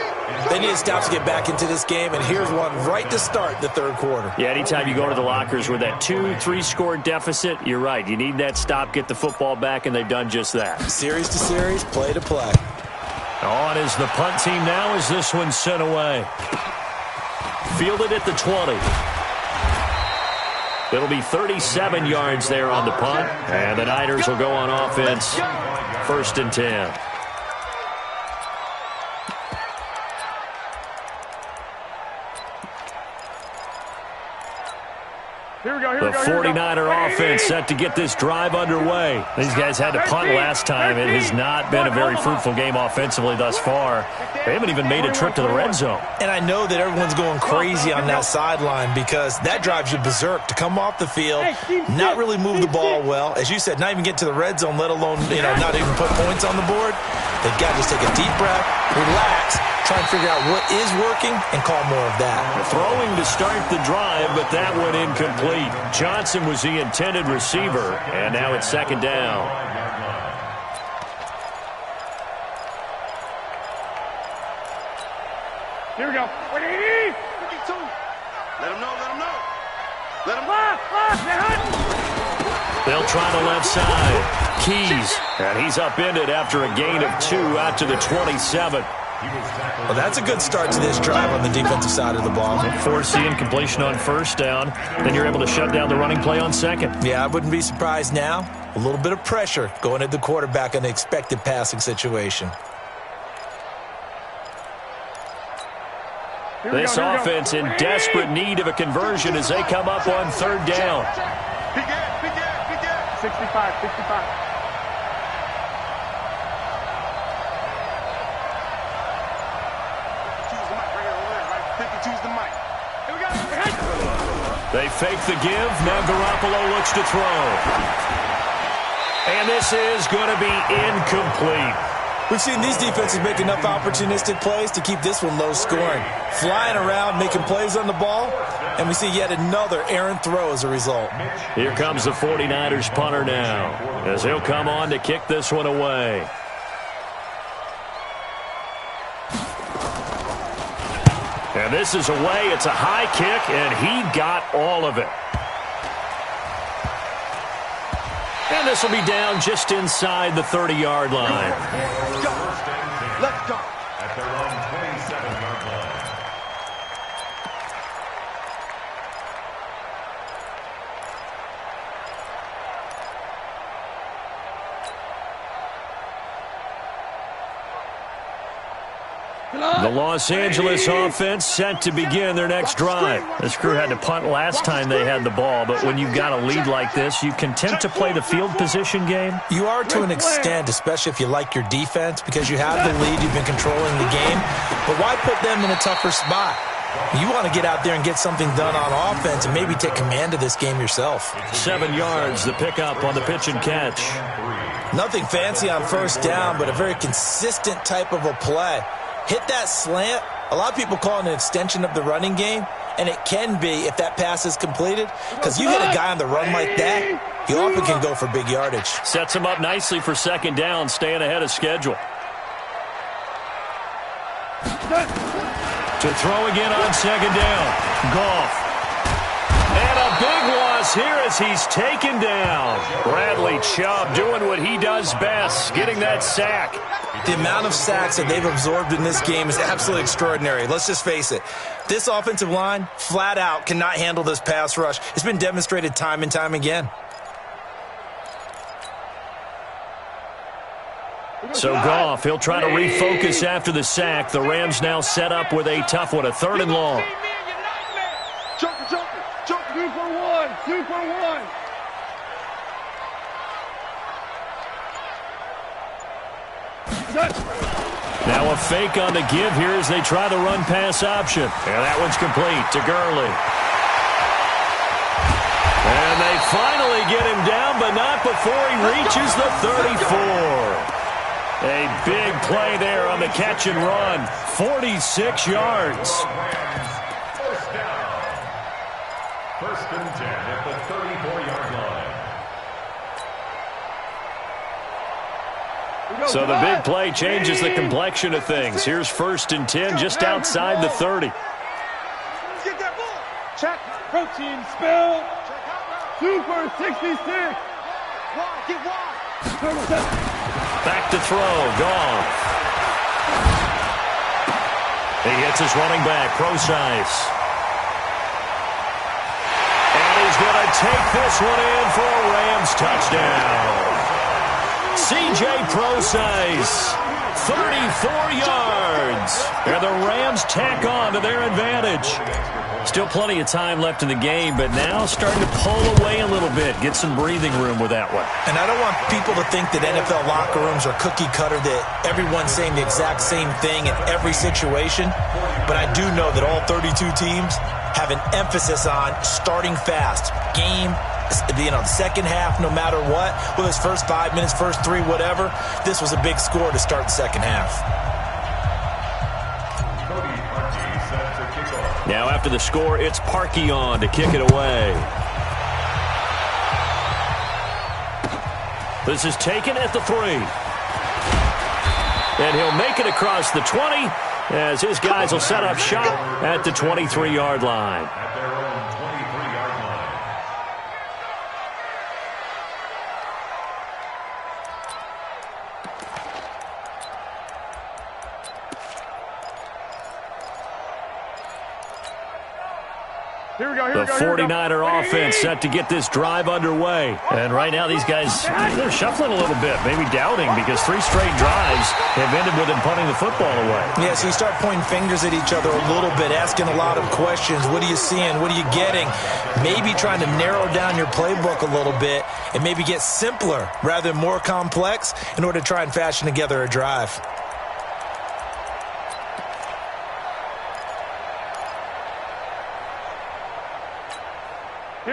They need a stop to get back into this game, and here's one right to start the third quarter. Yeah, anytime you go to the lockers with that 2-3 score deficit, you're right. You need that stop, get the football back, and they've done just that. Series to series, play to play. On is the punt team now as this one's sent away. Fielded at the 20. It'll be 37 yards there on the punt, and the Niners will go on offense, 1st and 10. The 49er offense set to get this drive underway. These guys had to punt last time. It has not been a very fruitful game offensively thus far. They haven't even made a trip to the red zone. And I know that everyone's going crazy on that sideline because that drives you berserk to come off the field, not really move the ball well. As you said, not even get to the red zone, let alone, not even put points on the board. They've got to just take a deep breath, relax, try and figure out what is working and call more of that. Throwing to start the drive, but that one incomplete. Johnson was the intended receiver, and now it's 2nd down. Here we go. 52. Let him know. Let him know. They'll try the left side. Keys, and he's upended after a gain of 2 out to the 27. Well, that's a good start to this drive on the defensive side of the ball. Force the incompletion on 1st down. Then you're able to shut down the running play on 2nd. Yeah, I wouldn't be surprised now. A little bit of pressure going at the quarterback in the expected passing situation. This offense in desperate need of a conversion as they come up on 3rd down. Be good. 65. They fake the give. Now Garoppolo looks to throw. And this is going to be incomplete. We've seen these defenses make enough opportunistic plays to keep this one low scoring. Flying around, making plays on the ball, and we see yet another errant throw as a result. Here comes the 49ers punter now, as he'll come on to kick this one away. And this is away. It's a high kick, and he got all of it. And this will be down just inside the 30-yard line. Let's go. At their own 27-yard line. The Los Angeles offense set to begin their next drive. This crew had to punt last time they had the ball, but when you've got a lead like this, you content to play the field position game? You are to an extent, especially if you like your defense, because you have the lead, you've been controlling the game. But why put them in a tougher spot? You want to get out there and get something done on offense and maybe take command of this game yourself. 7 yards, the pickup on the pitch and catch. Nothing fancy on 1st down, but a very consistent type of a play. Hit that slant. A lot of people call it an extension of the running game, and it can be if that pass is completed, because you hit a guy on the run like that, he often can go for big yardage. Sets him up nicely for 2nd down, staying ahead of schedule. To throw again on 2nd down. Goff. And a big loss here as he's taken down. Bradley Chubb doing what he does best, getting that sack. The amount of sacks that they've absorbed in this game is absolutely extraordinary. Let's just face it. This offensive line, flat out, cannot handle this pass rush. It's been demonstrated time and time again. So Goff, he'll try to refocus after the sack. The Rams now set up with a tough one, a 3rd and long. Joker. 2 for 1. Now a fake on the give here as they try the run-pass option. And that one's complete to Gurley. And they finally get him down, but not before he reaches the 34. A big play there on the catch and run. 46 yards. 1st down. 1st and 10 at the 34-yard line. So the big play changes the complexion of things. Here's 1st and 10 just outside the 30. Get that ball. Check. Protein spill. Super 66. Wide. Get wide. Back to throw. Gone. He hits his running back, Procise. And he's going to take this one in for a Rams touchdown. C.J. Procise, 34 yards. And the Rams tack on to their advantage. Still plenty of time left in the game, but now starting to pull away a little bit. Get some breathing room with that one. And I don't want people to think that NFL locker rooms are cookie cutter, that everyone's saying the exact same thing in every situation. But I do know that all 32 teams have an emphasis on starting fast. Game, the second half, no matter what, whether it's first 5 minutes, first 3, whatever, this was a big score to start the second half. Now after the score, it's Parkey on to kick it away. This is taken at the 3. And he'll make it across the 20 as his guys will set up shop at the 23-yard line. At their own 23-yard line. Here we go. The 49er offense set to get this drive underway. And right now these guys, they're shuffling a little bit, maybe doubting, because 3 straight drives have ended with them punting the football away. Yeah, so you start pointing fingers at each other a little bit, asking a lot of questions. What are you seeing? What are you getting? Maybe trying to narrow down your playbook a little bit and maybe get simpler rather than more complex in order to try and fashion together a drive.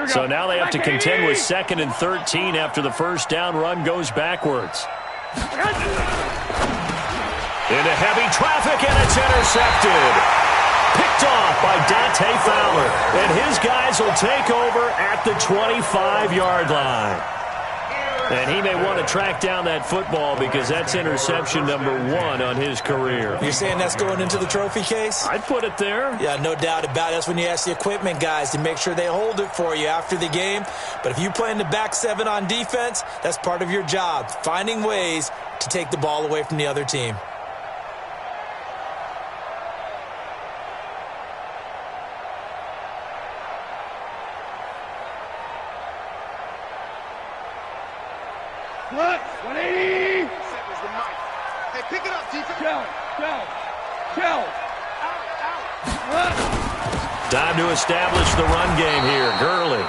So now they have to contend with 2nd and 13 after the first down run goes backwards. Into heavy traffic, and it's intercepted. Picked off by Dante Fowler. And his guys will take over at the 25-yard line. And he may want to track down that football because that's interception number 1 on his career. You're saying that's going into the trophy case? I'd put it there. Yeah, no doubt about it. That's when you ask the equipment guys to make sure they hold it for you after the game. But if you play in the back 7 on defense, that's part of your job, finding ways to take the ball away from the other team. Look, 180. Hey, pick it up, defense. Kill. Time to establish the run game here. Gurley.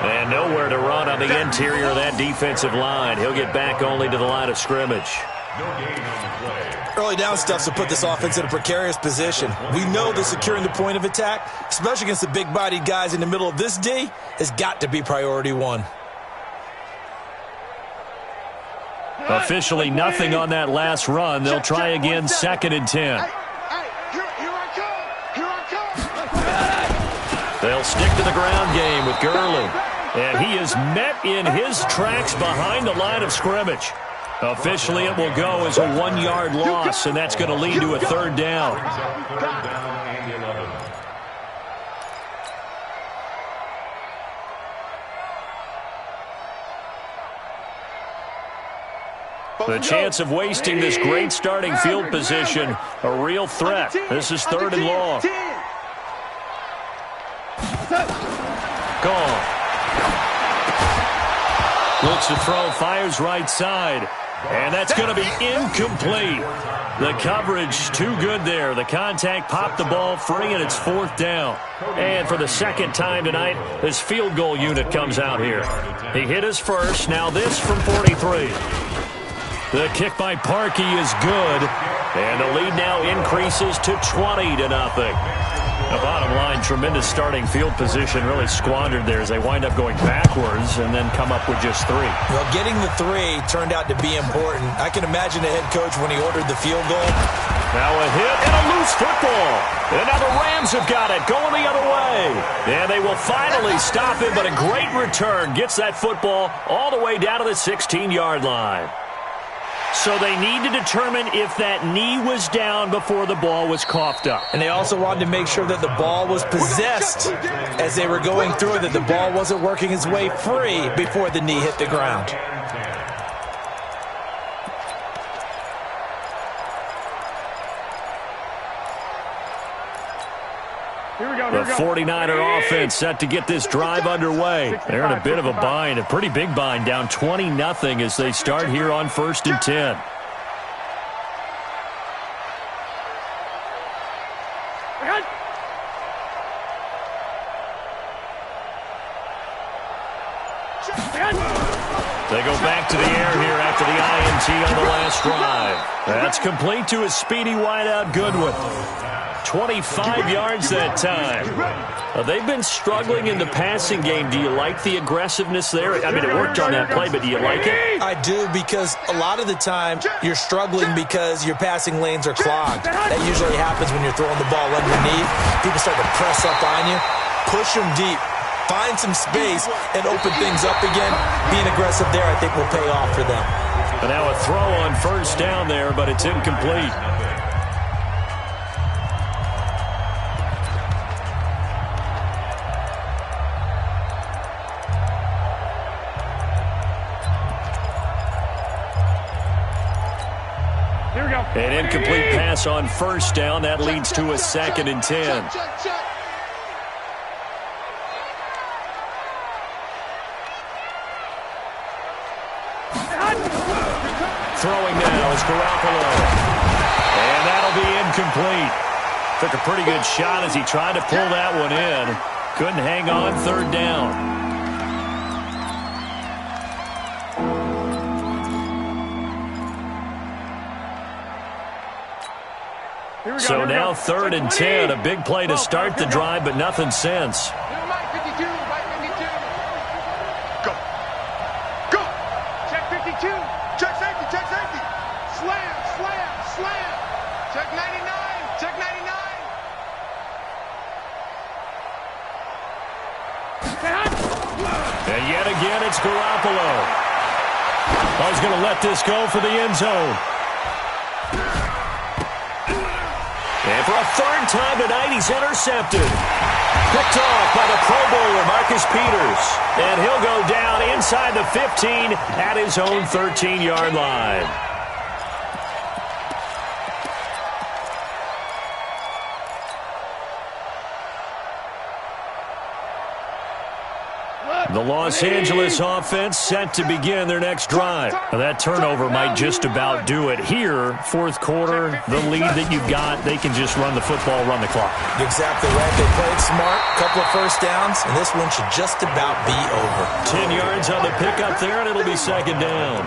And nowhere to run on the interior of that defensive line. He'll get back only to the line of scrimmage. No gain on the play. Early down stuff to put this offense in a precarious position. We know that securing the point of attack, especially against the big-bodied guys in the middle of this D, has got to be priority 1. Officially nothing on that last run. They'll try again 2nd and 10. Here I come. They'll stick to the ground game with Gurley. And he is met in his tracks behind the line of scrimmage. Officially, it will go as a 1-yard loss, and that's going to lead to a 3rd down. Third down and 11. The chance of wasting this great starting field position, a real threat. This is 3rd and long. Gone. Looks to throw, fires right side. And that's going to be incomplete. The coverage too good there. The contact popped the ball free, and it's 4th down. And for the 2nd time tonight, this field goal unit comes out here. He hit his first. Now this from 43. The kick by Parkey is good, and the lead now increases to 20-0. The bottom line, tremendous starting field position, really squandered there as they wind up going backwards and then come up with just 3. Well, getting the 3 turned out to be important. I can imagine the head coach when he ordered the field goal. Now a hit and a loose football. And now the Rams have got it, going the other way. And they will finally stop it, but a great return gets that football all the way down to the 16-yard line. So they need to determine if that knee was down before the ball was coughed up. And they also wanted to make sure that the ball was possessed as they were going through it, that the ball wasn't working its way free before the knee hit the ground. The 49er offense set to get this drive underway. They're in a bit of a bind, a pretty big bind, down 20-0 as they start here on 1st and 10. They go back to the air here after the INT on the last drive. That's complete to a speedy wideout Goodwin. 25 yards that time. They've been struggling in the passing game. Do you like the aggressiveness there? I mean, it worked on that play, but do you like it? I do, because a lot of the time you're struggling because your passing lanes are clogged. That usually happens when you're throwing the ball underneath. People start to press up on you. Push them deep. Find some space and open things up again. Being aggressive there, I think, will pay off for them. And now a throw on 1st down there, but it's incomplete. An incomplete pass on 1st down. That leads to a 2nd and 10. Throwing now is Garoppolo. And that'll be incomplete. Took a pretty good shot as he tried to pull that one in. Couldn't hang on 3rd down. So now 3rd and 10. A big play to start the drive, but nothing since. Go. Go. Check 52. Check safety. Check safety. Slam. Slam. Slam. Check 99. Check 99. And yet again, it's Garoppolo. Oh, he's going to let this go for the end zone. And for a 3rd time tonight, he's intercepted. Picked off by the Pro Bowler, Marcus Peters. And he'll go down inside the 15 at his own 13-yard line. The Los Angeles offense set to begin their next drive. Now, that turnover might just about do it. Here, 4th quarter, the lead that you've got, they can just run the football, run the clock. Exactly right. They played smart, couple of 1st downs, and this one should just about be over. 10 yards on the pickup there, and it'll be 2nd down.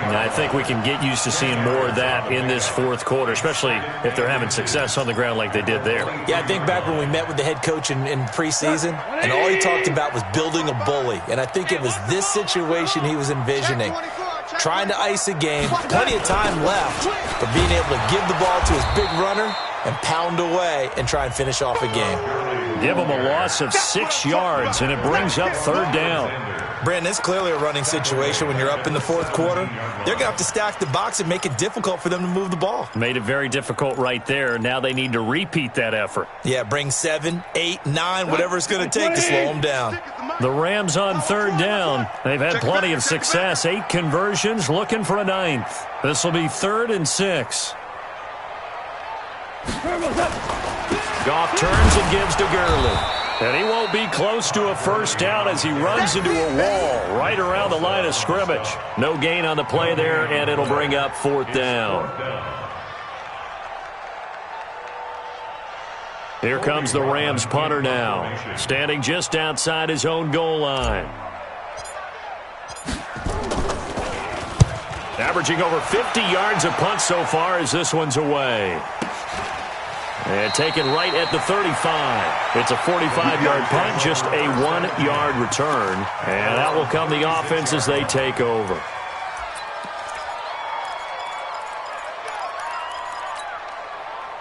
And I think we can get used to seeing more of that in this 4th quarter, especially if they're having success on the ground like they did there. Yeah, I think back when we met with the head coach in preseason, and all he talked about was building a bully. And I think it was this situation he was envisioning. Trying to ice a game, plenty of time left, but being able to give the ball to his big runner and pound away and try and finish off a game. Give him a loss of 6 yards, and it brings up 3rd down. Brandon, it's clearly a running situation when you're up in the 4th quarter. They're going to have to stack the box and make it difficult for them to move the ball. Made it very difficult right there. Now they need to repeat that effort. Yeah, bring 7, 8, 9, whatever it's going to take to slow them down. The Rams on 3rd down. They've had plenty of success. 8 conversions, looking for a 9th. This will be 3rd and 6. Goff turns and gives to Gurley. And he won't be close to a 1st down as he runs into a wall right around the line of scrimmage. No gain on the play there, and it'll bring up 4th down. Here comes the Rams punter now, standing just outside his own goal line. Averaging over 50 yards a punt so far as this one's away. And taken right at the 35. It's a 45-yard punt, just a 1-yard return. And out will come the offense as they take over.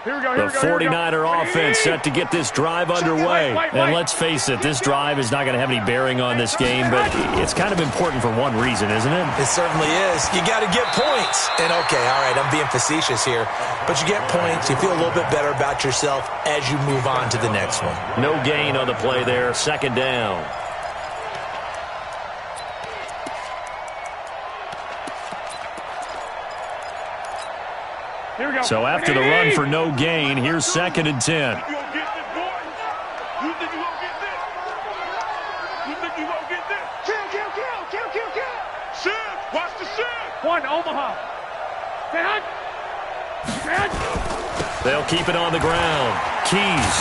The 49er offense set to get this drive underway. And let's face it, this drive is not going to have any bearing on this game, but it's kind of important for one reason, isn't it? It certainly is. You got to get points. And, okay, all right, I'm being facetious here, but you get points. You feel a little bit better about yourself as you move on to the next one. No gain on the play there. Second down. So after the run for no gain, here's 2nd and 10. You think you won't get this? You think you won't get this? Kill. Shift. Watch the shift. One, Omaha. They'll keep it on the ground. Keys.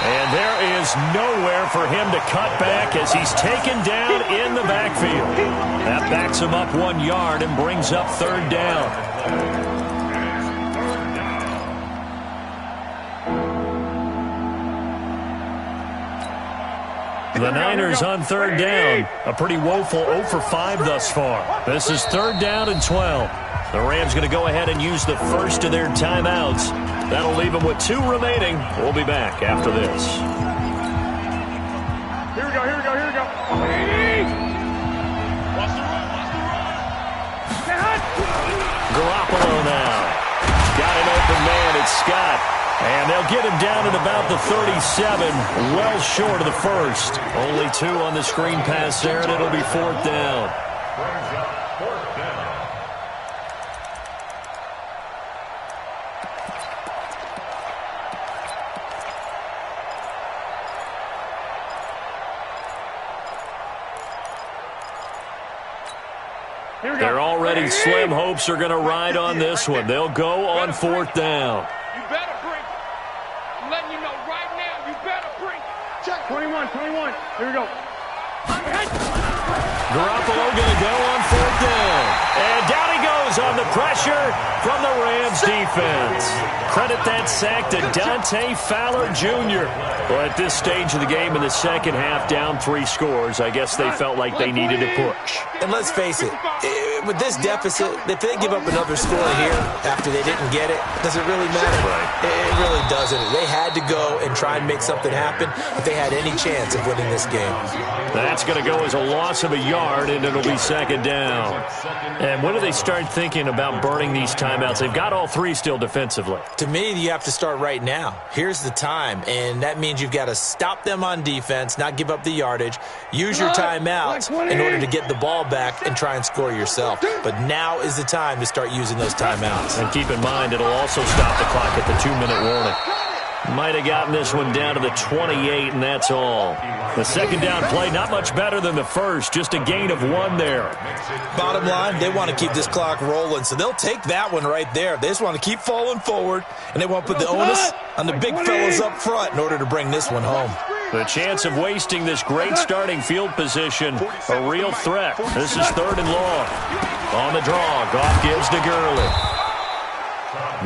And there is nowhere for him to cut back as he's taken down in the backfield. That backs him up 1 yard and brings up 3rd down. The Niners on 3rd down. A pretty woeful 0 for 5 thus far. This is 3rd down and 12. The Rams going to go ahead and use the first of their timeouts. That'll leave them with 2 remaining. We'll be back after this. Here we go. Watch the run. Garoppolo now. Got an open man. It's Scott. And they'll get him down at about the 37, well short of the first. Only 2 on the screen pass there, and it'll be 4th down. Brings up 4th down. They're already slim hopes are going to ride on this one. They'll go on 4th down. You better bring it. I'm letting you know right now, you better bring it. Check 21. Here we go. Garoppolo going to go on 4th down. And down he goes on the pressure from the Rams defense. Credit that sack to Dante Fowler Jr. Well, at this stage of the game in the second half, down 3 scores, I guess they felt like they needed to push. And let's face it, with this deficit, if they give up another score here after they didn't get it, does it really matter? Right. It really doesn't. They had to go and try and make something happen if they had any chance of winning this game. That's going to go as a loss of a yard, and it'll be 2nd down. And when do they start thinking about burning these timeouts? They've got all 3 still defensively. To me, you have to start right now. Here's the time, and that means you've got to stop them on defense, not give up the yardage, use your timeouts in order to get the ball back and try and score yourself. But now is the time to start using those timeouts. And keep in mind, it'll also stop the clock at the 2-minute warning. Might have gotten this one down to the 28, and that's all. The 2nd down play, not much better than the first, just a gain of 1 there. Bottom line, they want to keep this clock rolling, so they'll take that one right there. They just want to keep falling forward, and they want to put the onus on the big fellas up front in order to bring this one home. The chance of wasting this great starting field position, a real threat. This is 3rd and long. On the draw, Goff gives to Gurley.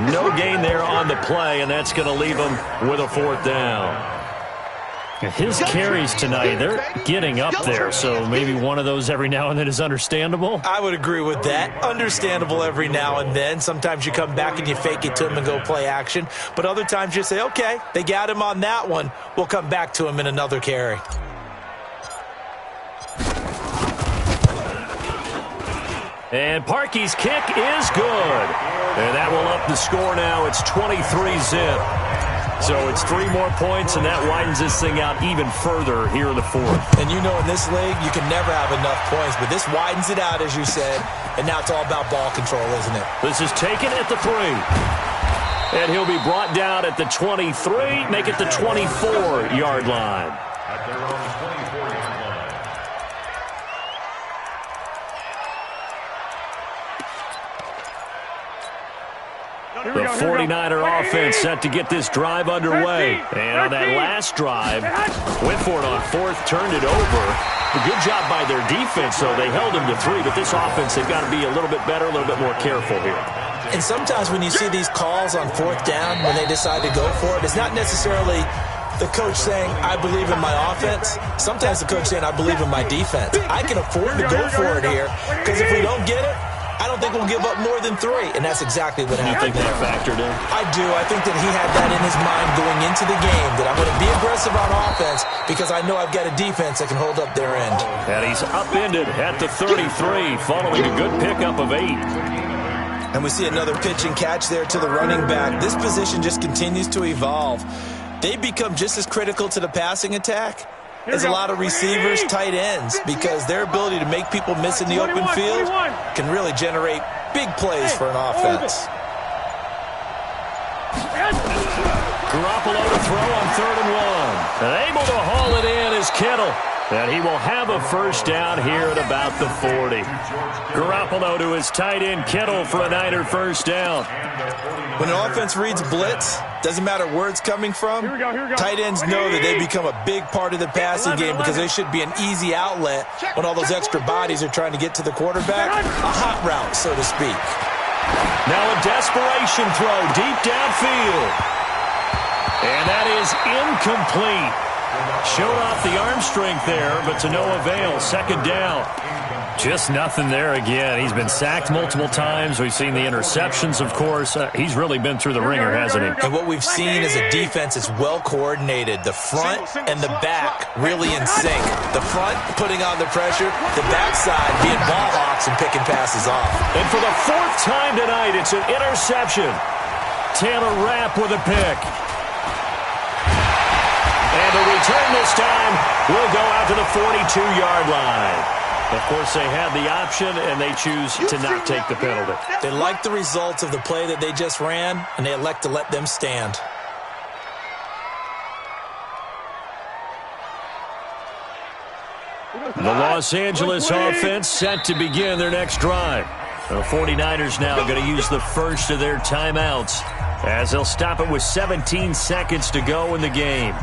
No gain there on the play, and that's going to leave him with a 4th down. His carries tonight, they're getting up there, so maybe one of those every now and then is understandable. I would agree with that. Understandable every now and then. Sometimes you come back and you fake it to him and go play action. But other times you say, okay, they got him on that one. We'll come back to him in another carry. And Parkey's kick is good. And that will up the score now. It's 23-zip. So it's 3 more points, and that widens this thing out even further here in the 4th. And you know in this league, you can never have enough points, but this widens it out, as you said, and now it's all about ball control, isn't it? This is taken at the 3. And he'll be brought down at the 23, make it the 24-yard line. At their own 24-yard line. The 49er offense set to get this drive underway. And on that last drive, went for it on 4th, turned it over. A good job by their defense, though. They held them to 3, but this offense, they've got to be a little bit better, a little bit more careful here. And sometimes when you see these calls on 4th down, when they decide to go for it, it's not necessarily the coach saying, I believe in my offense. Sometimes the coach saying, I believe in my defense. I can afford to go for it here, because if we don't get it, I don't think we'll give up more than 3, and that's exactly what happened. You think that factored in? I do. I think that he had that in his mind going into the game, that I'm going to be aggressive on offense because I know I've got a defense that can hold up their end. And he's upended at the 33 following a good pickup of 8. And we see another pitch and catch there to the running back. This position just continues to evolve. They become just as critical to the passing attack as a lot of receivers, tight ends, because their ability to make people miss in the open field can really generate big plays for an offense. Garoppolo to throw on 3rd and 1. And able to haul it in is Kittle. And he will have a first down here at about the 40. Garoppolo to his tight end Kittle for a Niner first down. When an offense reads blitz, doesn't matter where it's coming from, tight ends know that they become a big part of the passing game because they should be an easy outlet when all those extra bodies are trying to get to the quarterback. A hot route, so to speak. Now a desperation throw deep downfield. And that is incomplete. Showed off the arm strength there, but to no avail. 2nd down. Just nothing there again. He's been sacked multiple times. We've seen the interceptions, of course. He's really been through the ringer, hasn't he? And what we've seen is a defense that's well coordinated. The front and the back really in sync. The front putting on the pressure, the backside being ball hawks and picking passes off. And for the 4th time tonight, it's an interception. Taylor Rapp with a pick. And the return this time will go out to the 42-yard line. Of course, they had the option, and they choose to not take the penalty. They like the results of the play that they just ran, and they elect to let them stand. The Los Angeles offense set to begin their next drive. The 49ers now going to use the first of their timeouts as they'll stop it with 17 seconds to go in the game.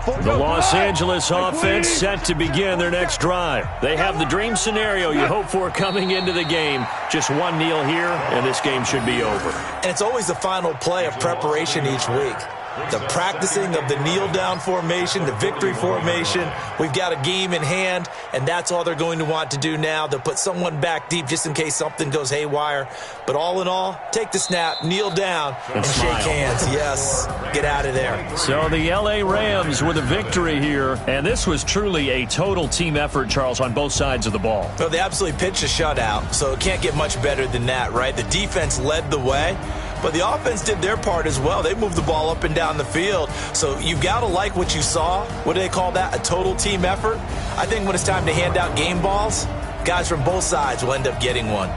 The Los Angeles offense set to begin their next drive. They have the dream scenario you hope for coming into the game. Just one kneel here, and this game should be over. And it's always the final play of preparation each week. The practicing of the kneel-down formation, the victory formation. We've got a game in hand, and that's all they're going to want to do now. They'll put someone back deep just in case something goes haywire. But all in all, take the snap, kneel down, and shake hands. Yes, get out of there. So the L.A. Rams with a victory here, and this was truly a total team effort, Charles, on both sides of the ball. Well, they absolutely pitched a shutout, so it can't get much better than that, right? The defense led the way. But the offense did their part as well. They moved the ball up and down the field. So you've got to like what you saw. What do they call that? A total team effort? I think when it's time to hand out game balls, guys from both sides will end up getting one.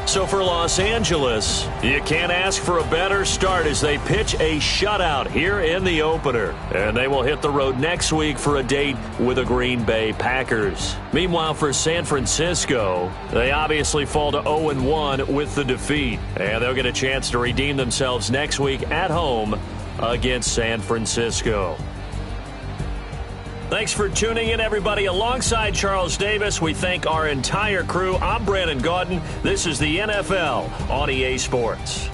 So for Los Angeles, you can't ask for a better start as they pitch a shutout here in the opener. And they will hit the road next week for a date with the Green Bay Packers. Meanwhile, for San Francisco, they obviously fall to 0-1 with the defeat. And they'll get a chance to redeem themselves next week at home against San Francisco. Thanks for tuning in, everybody. Alongside Charles Davis, we thank our entire crew. I'm Brandon Gaudin. This is the NFL on EA Sports.